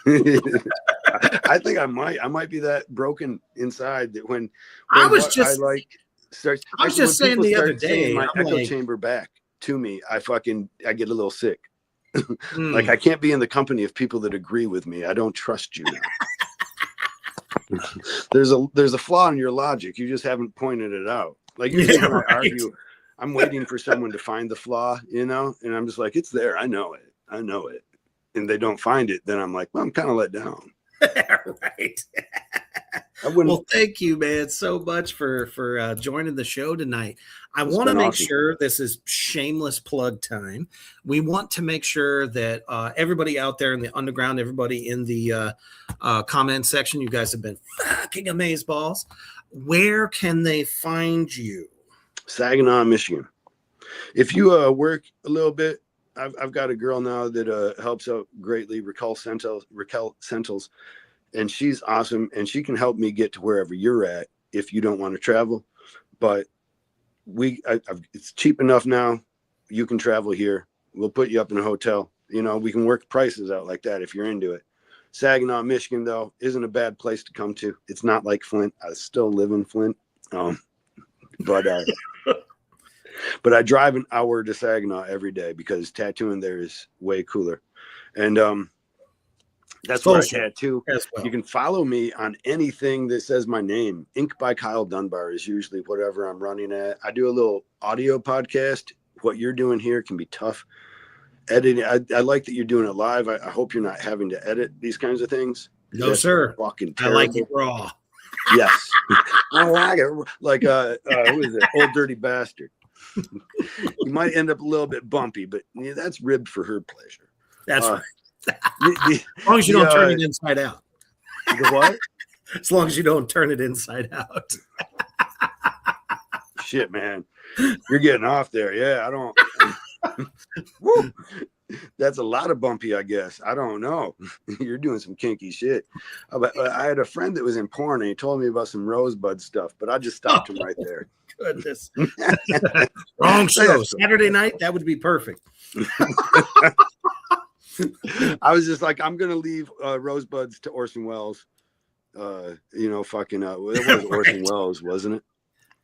I think I might be that broken inside that when I was just saying the other day, my echo chamber back to me, I get a little sick. Like I can't be in the company of people that agree with me. I don't trust you now. There's a flaw in your logic. You just haven't pointed it out. Like usually when I argue, I'm waiting for someone to find the flaw, and I'm just like, it's there. I know it. And they don't find it. Then I'm like, well, I'm kind of let down. Right. Well, thank you, man, so much for joining the show tonight. I want to make sure this is shameless plug time. We want to make sure that everybody out there in the underground, everybody in the comment section, you guys have been fucking amazeballs. Where can they find you? Saginaw, Michigan. If you work a little bit, I've got a girl now that helps out greatly, Raquel Sentels, and she's awesome, and she can help me get to wherever you're at if you don't want to travel. But it's cheap enough now. You can travel here. We'll put you up in a hotel. We can work prices out like that if you're into it. Saginaw, Michigan, though, isn't a bad place to come to. It's not like Flint. I still live in Flint, but I drive an hour to Saginaw every day because tattooing there is way cooler. And that's where I tattoo. Well. You can follow me on anything that says my name. Ink by Kyle Dunbar is usually whatever I'm running at. I do a little audio podcast. What you're doing here can be tough. Editing. I like that you're doing it live. I hope you're not having to edit these kinds of things. No, sir. Fucking terrible. I like it raw. Yes. I like it. Like, who is it? Old Dirty Bastard. You might end up a little bit bumpy, but that's ribbed for her pleasure. That's right. As long as you don't turn it inside out. The what? As long as you don't turn it inside out. Shit, man. You're getting off there. Yeah, I don't. Woo. That's a lot of bumpy, I guess. I don't know. You're doing some kinky shit. I had a friend that was in porn and he told me about some rosebud stuff, but I just stopped him right there. Goodness. Wrong show. Saturday night, that would be perfect. I was just like, I'm going to leave rosebuds to Orson Welles. Fucking, it was Orson Welles, wasn't it?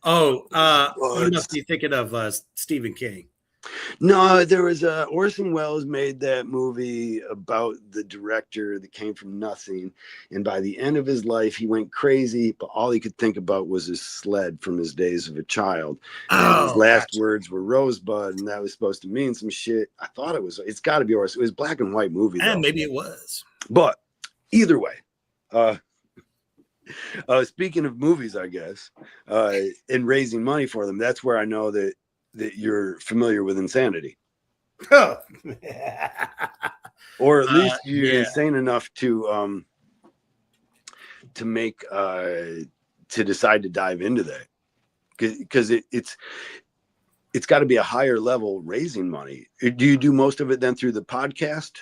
Oh, you must be thinking of Stephen King. No, there was Orson Welles made that movie about the director that came from nothing, and by the end of his life, he went crazy. But all he could think about was his sled from his days of a child. And his last words were Rosebud, and that was supposed to mean some shit. I thought it was. It's got to be Orson. It was a black and white movie, and maybe it was. But either way, speaking of movies, I guess, and raising money for them, that's where I know that you're familiar with Insanity. Or at least you're insane enough to make to decide to dive into that, because it's got to be a higher level raising money. Do you do most of it then through the podcast?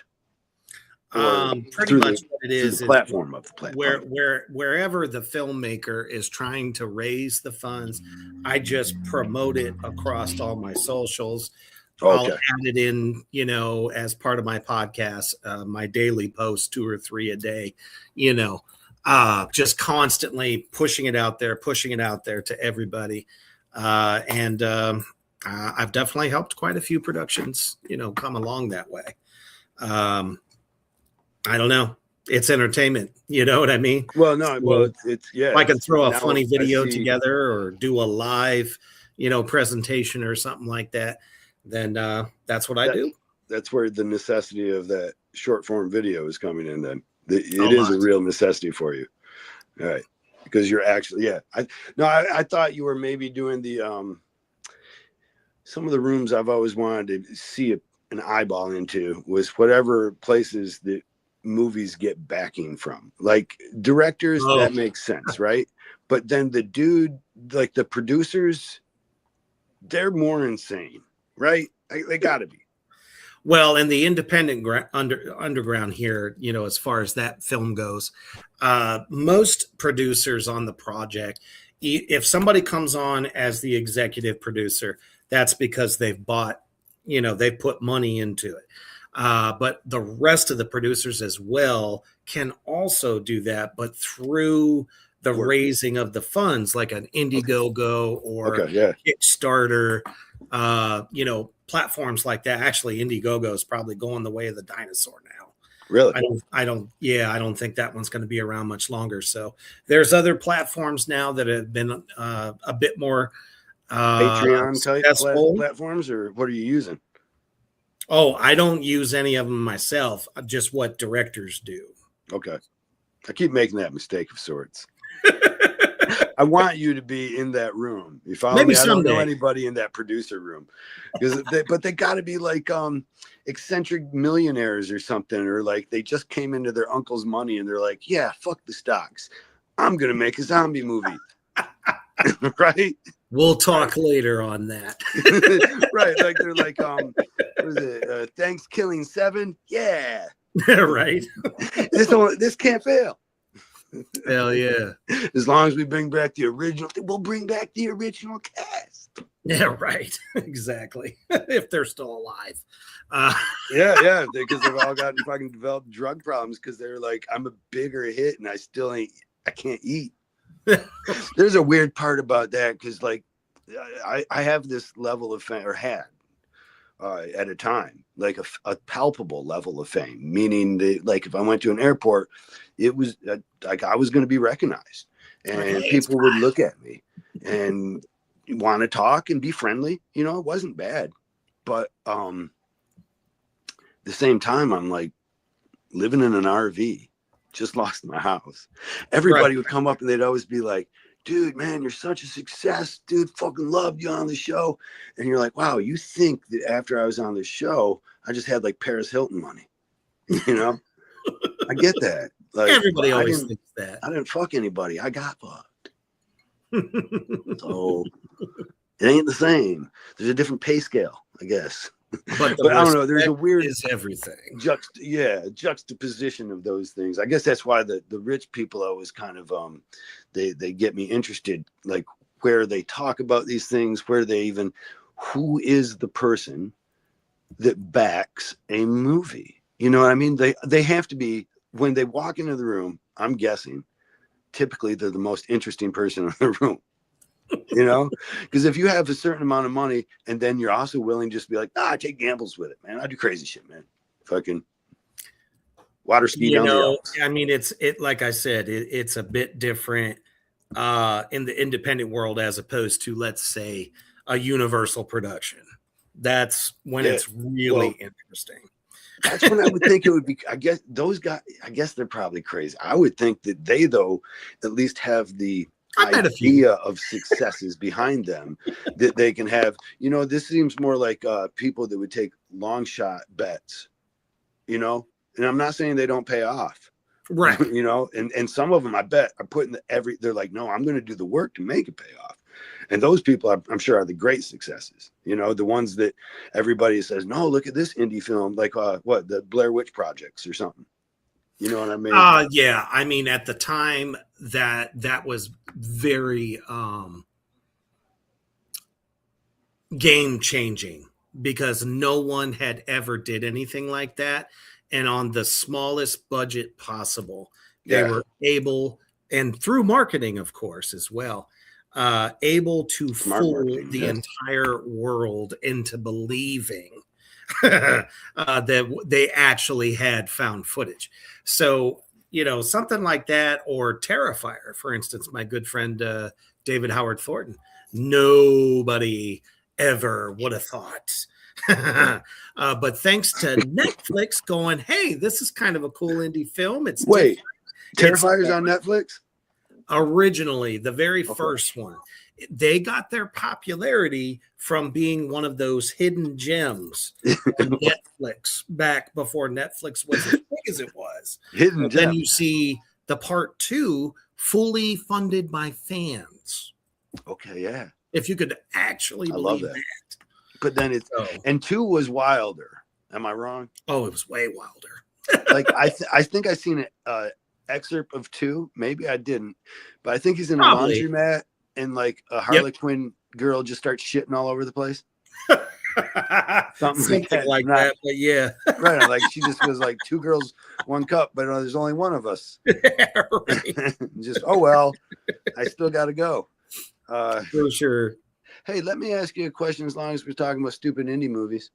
Pretty much what it is the platform of the platform. Wherever the filmmaker is trying to raise the funds, I just promote it across all my socials. Okay. I'll add it in, as part of my podcast, my daily post, 2 or 3 a day, just constantly pushing it out there to everybody. And I've definitely helped quite a few productions, come along that way. I don't know. It's entertainment. You know what I mean? Well, no. Well, it's yeah. If I can throw a funny video together or do a live, presentation or something like that, then that's what I do. That's where the necessity of that short form video is coming in. Then it is a real necessity for you, all right? Because you're actually I thought you were maybe doing the some of the rooms I've always wanted to see an eyeball into was whatever places that movies get backing from, like directors. That makes sense, right? But then the dude, like the producers, they're more insane, right? They gotta be. Well, and the independent underground here, as far as that film goes, most producers on the project, if somebody comes on as the executive producer, that's because they've bought, they've put money into it. But the rest of the producers as well can also do that, but through the raising of the funds, like an Indiegogo or Kickstarter, platforms like that. Actually, Indiegogo is probably going the way of the dinosaur now. Really? I don't think that one's going to be around much longer. So there's other platforms now that have been a bit more Patreon type platforms, or what are you using? Oh, I don't use any of them myself, just what directors do. Okay. I keep making that mistake of sorts. I want you to be in that room. You follow me? I don't know anybody in that producer room, but they got to be like eccentric millionaires or something, or like they just came into their uncle's money and they're like, yeah, fuck the stocks. I'm going to make a zombie movie. Right? We'll talk later on that. Right. Like they're like, what is it? Thanks Killing 7. Yeah. Right. This can't fail. Hell yeah. As long as we bring back the original, we'll bring back the original cast. Yeah, right. Exactly. If they're still alive. Yeah. Because they've all gotten fucking developed drug problems because they're like, I'm a bigger hit and I can't eat. There's a weird part about that because like I have this level of fame, or had at a time, like a palpable level of fame, meaning that like if I went to an airport, it was like I was going to be recognized and people would look at me and want to talk and be friendly. It wasn't bad, but the same time I'm like living in an RV. Just lost my house. Everybody would come up and they'd always be like, dude, man, you're such a success. Dude, fucking loved you on the show. And you're like, wow, you think that after I was on the show, I just had like Paris Hilton money. I get that. Like Everybody always thinks that. I didn't fuck anybody. I got fucked. So it ain't the same. There's a different pay scale, I guess. But I don't know. There's a weird is everything. Juxtaposition of those things. I guess that's why the rich people always kind of they get me interested, like where they talk about these things, who is the person that backs a movie? You know what I mean? They have to be, when they walk into the room, I'm guessing, typically they're the most interesting person in the room. You know, because if you have a certain amount of money and then you're also willing just to be like, I take gambles with it, man. I do crazy shit, man. Fucking water ski down the Alps. I mean, it like I said, it's a bit different in the independent world as opposed to, let's say, a Universal production. That's when it's really interesting. That's when I would think it would be. I guess those guys, I guess they're probably crazy. I would think that they, though, at least have the idea of successes behind them that they can have. You know, this seems more like people that would take long shot bets, you know, and I'm not saying they don't pay off. Right. You know, and some of them, I bet, are putting they're like, no, I'm going to do the work to make it pay off. And those people, I'm sure, are the great successes. You know, the ones that everybody says, no, look at this indie film, like the Blair Witch Projects or something. You know what I mean? Yeah. I mean, at the time that was very game changing, because no one had ever did anything like that. And on the smallest budget possible, they were able, and through marketing, of course, as well, able to fool the entire world into believing that they actually had found footage. So, you know, something like that, or Terrifier, for instance, my good friend David Howard Thornton, nobody ever would have thought. But thanks to Netflix going, hey, this is kind of a cool indie film. It's Terrifier's on Netflix? Originally, the very first one. They got their popularity from being one of those hidden gems on Netflix back before Netflix was as big as it was. Hidden gem. Then you see the part 2 fully funded by fans. Okay, yeah. If you could actually believe that. But then and 2 was wilder. Am I wrong? Oh, it was way wilder. Like I think I seen an excerpt of 2. Maybe I didn't, but I think he's in a laundromat and like a Harley Quinn girl just starts shitting all over the place. Something like that. But yeah, right. Like she just was like 2 girls, 1 cup, but there's only one of us. Just well, I still got to go. For sure. Hey, let me ask you a question. As long as we're talking about stupid indie movies,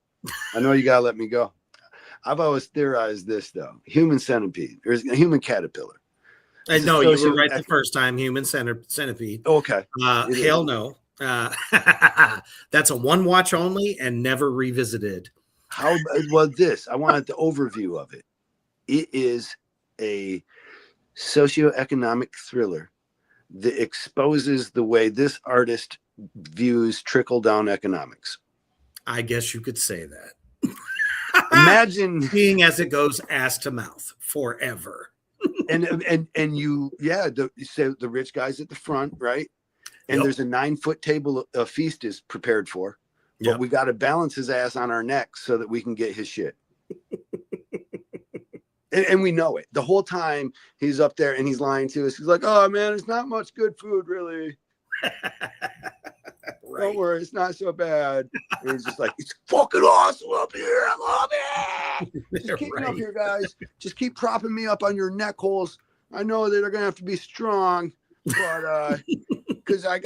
I know you gotta let me go. I've always theorized this though: Human Centipede, or Human Caterpillar. I know you were right the first time. Human Centipede. Okay. Hell no. That's a one watch only and never revisited. How well this? I wanted the overview of it. It is a socioeconomic thriller that exposes the way this artist views trickle-down economics. I guess you could say that. Imagine being as it goes ass to mouth forever. and you say the rich guys at the front, right? And there's a 9-foot table a feast is prepared for. But we got to balance his ass on our necks so that we can get his shit. And we know it. The whole time he's up there and he's lying to us. He's like, oh, man, it's not much good food, really. Right. Don't worry, it's not so bad. And he's just like, it's fucking awesome up here. I love it. Just keep me up here, guys. Just keep propping me up on your neck holes. I know that they're going to have to be strong, but because I'm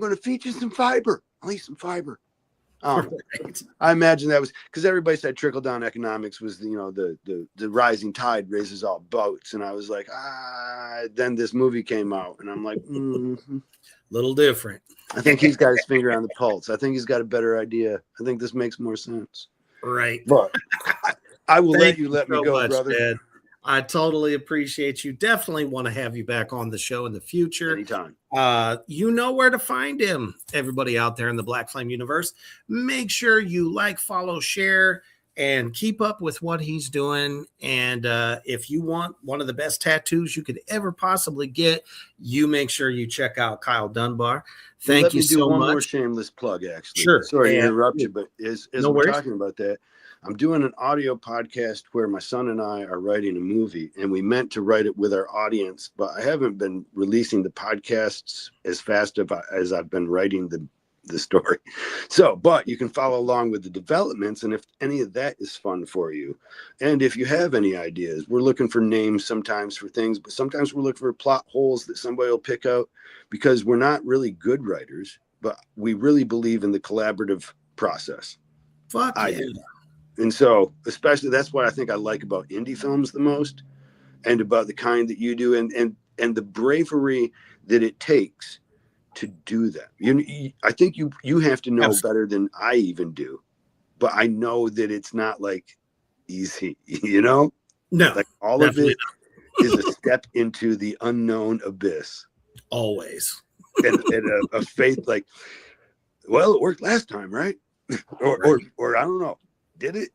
going to feed you some fiber. I'll eat some fiber. I imagine that was because everybody said trickle down economics was the rising tide raises all boats, and I was like, then this movie came out and I'm like, little different. I think he's got his finger on the pulse. I think he's got a better idea. I think this makes more sense. Right. But I will let me go, brother. Dad. I totally appreciate you. Definitely want to have you back on the show in the future. Anytime. You know where to find him. Everybody out there in the Black Flame universe, make sure you like, follow, share, and keep up with what he's doing. And if you want one of the best tattoos you could ever possibly get, you make sure you check out Kyle Dunbar. Thank you so much. Let me do one more shameless plug, actually. Sure. Sorry to interrupt you, but as No we're worries. talking about that, I'm doing an audio podcast where my son and I are writing a movie, and we meant to write it with our audience, but I haven't been releasing the podcasts as fast as I've been writing the story. So, but you can follow along with the developments, and if any of that is fun for you, and if you have any ideas, we're looking for names sometimes for things, but sometimes we're looking for plot holes that somebody will pick out, because we're not really good writers, but we really believe in the collaborative process. Fuck I yeah. do. And so, especially, that's what I think I like about indie films the most, and about the kind that you do, and the bravery that it takes to do that. I think you have to know Absolutely. better than I even do, but I know that it's not like easy, you know? No, like all of it not. is a step into the unknown abyss. Always. And a faith like, well, it worked last time, right? or I don't know. Did it?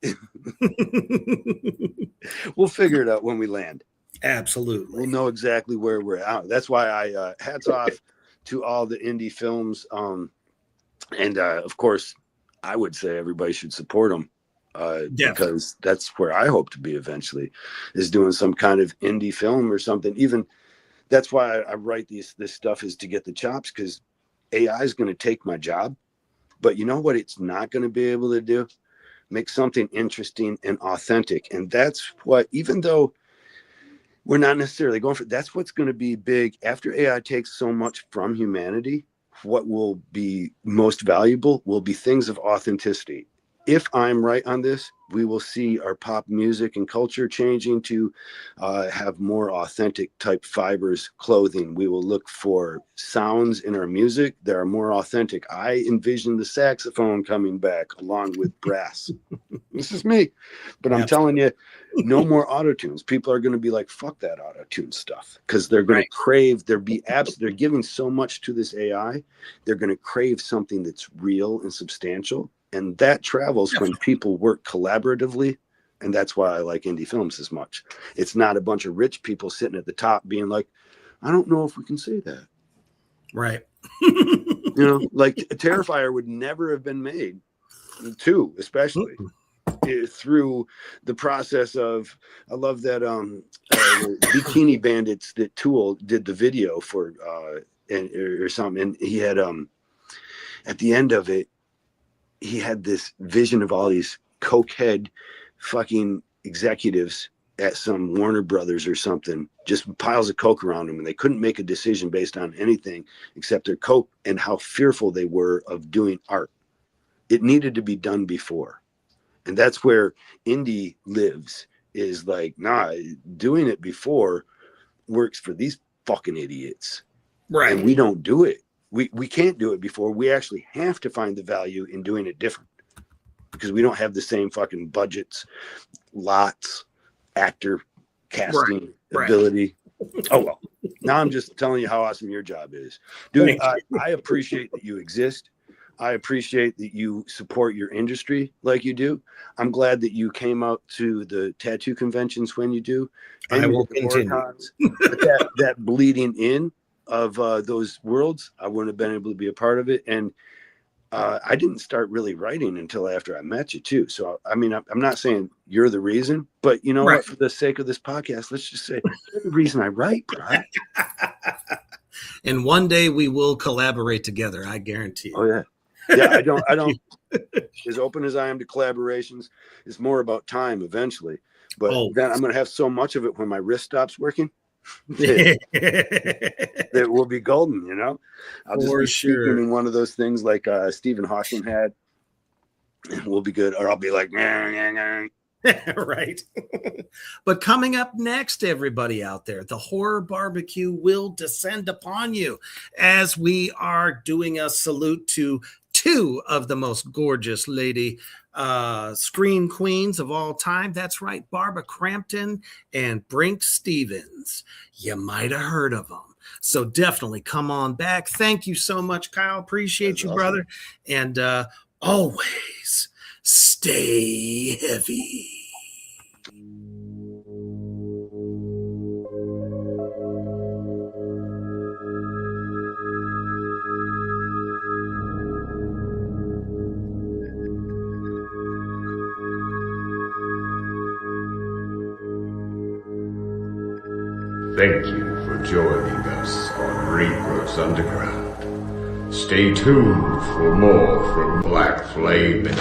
We'll figure it out when we land. Absolutely. We'll know exactly where we're at. That's why I hats off to all the indie films. And of course, I would say everybody should support them because that's where I hope to be eventually, is doing some kind of indie film or something. Even that's why I write this stuff, is to get the chops, because AI is going to take my job. But you know what it's not going to be able to do? Make something interesting and authentic. And that's what, even though we're not necessarily going for, that's what's going to be big after AI takes so much from humanity. What will be most valuable will be things of authenticity. If I'm right on this, we will see our pop music and culture changing to have more authentic type fibers clothing. We will look for sounds in our music that are more authentic. I envision the saxophone coming back along with brass. This is me, but I'm telling you, no more auto tunes. People are going to be like, fuck that auto tune stuff, because they're going to crave, they're giving so much to this AI. They're going to crave something that's real and substantial. And that travels when people work collaboratively. And that's why I like indie films as much. It's not a bunch of rich people sitting at the top being like, I don't know if we can say that. Right. You know, like Terrifier would never have been made, too, especially through the process of, I love that Bikini Bandits that Tool did the video for or something. And he had at the end of it, he had this vision of all these cokehead fucking executives at some Warner Brothers or something, just piles of coke around them, and they couldn't make a decision based on anything except their coke and how fearful they were of doing art. It needed to be done before. And that's where indie lives, is like, nah, doing it before works for these fucking idiots. Right. And we don't do it. We can't do it before. We actually have to find the value in doing it different, because we don't have the same fucking budgets, lots, actor casting ability. Oh, well, now I'm just telling you how awesome your job is. Dude, I appreciate that you exist. I appreciate that you support your industry like you do. I'm glad that you came out to the tattoo conventions when you do. And I will continue. But that bleeding in of those worlds, I wouldn't have been able to be a part of it. And I didn't start really writing until after I met you too. So, I mean, I'm not saying you're the reason, but you know what, for the sake of this podcast, let's just say you're the reason I write, bro. And one day we will collaborate together. I guarantee you. Oh yeah. Yeah. I don't, as open as I am to collaborations, it's more about time eventually, but then I'm going to have so much of it when my wrist stops working. That will be golden, you know. I'll just be speaking in one of those things like Stephen Hawking had, and we'll be good. Or I'll be like, right. But coming up next, everybody out there, the horror barbecue will descend upon you as we are doing a salute to two of the most gorgeous lady screen queens of all time. That's right, Barbara Crampton and Brink Stevens. You might have heard of them. So definitely come on back. Thank you so much, Kyle. Appreciate you, brother. And always stay heavy. Thank you for joining us on Reapers Underground. Stay tuned for more from Black Flame and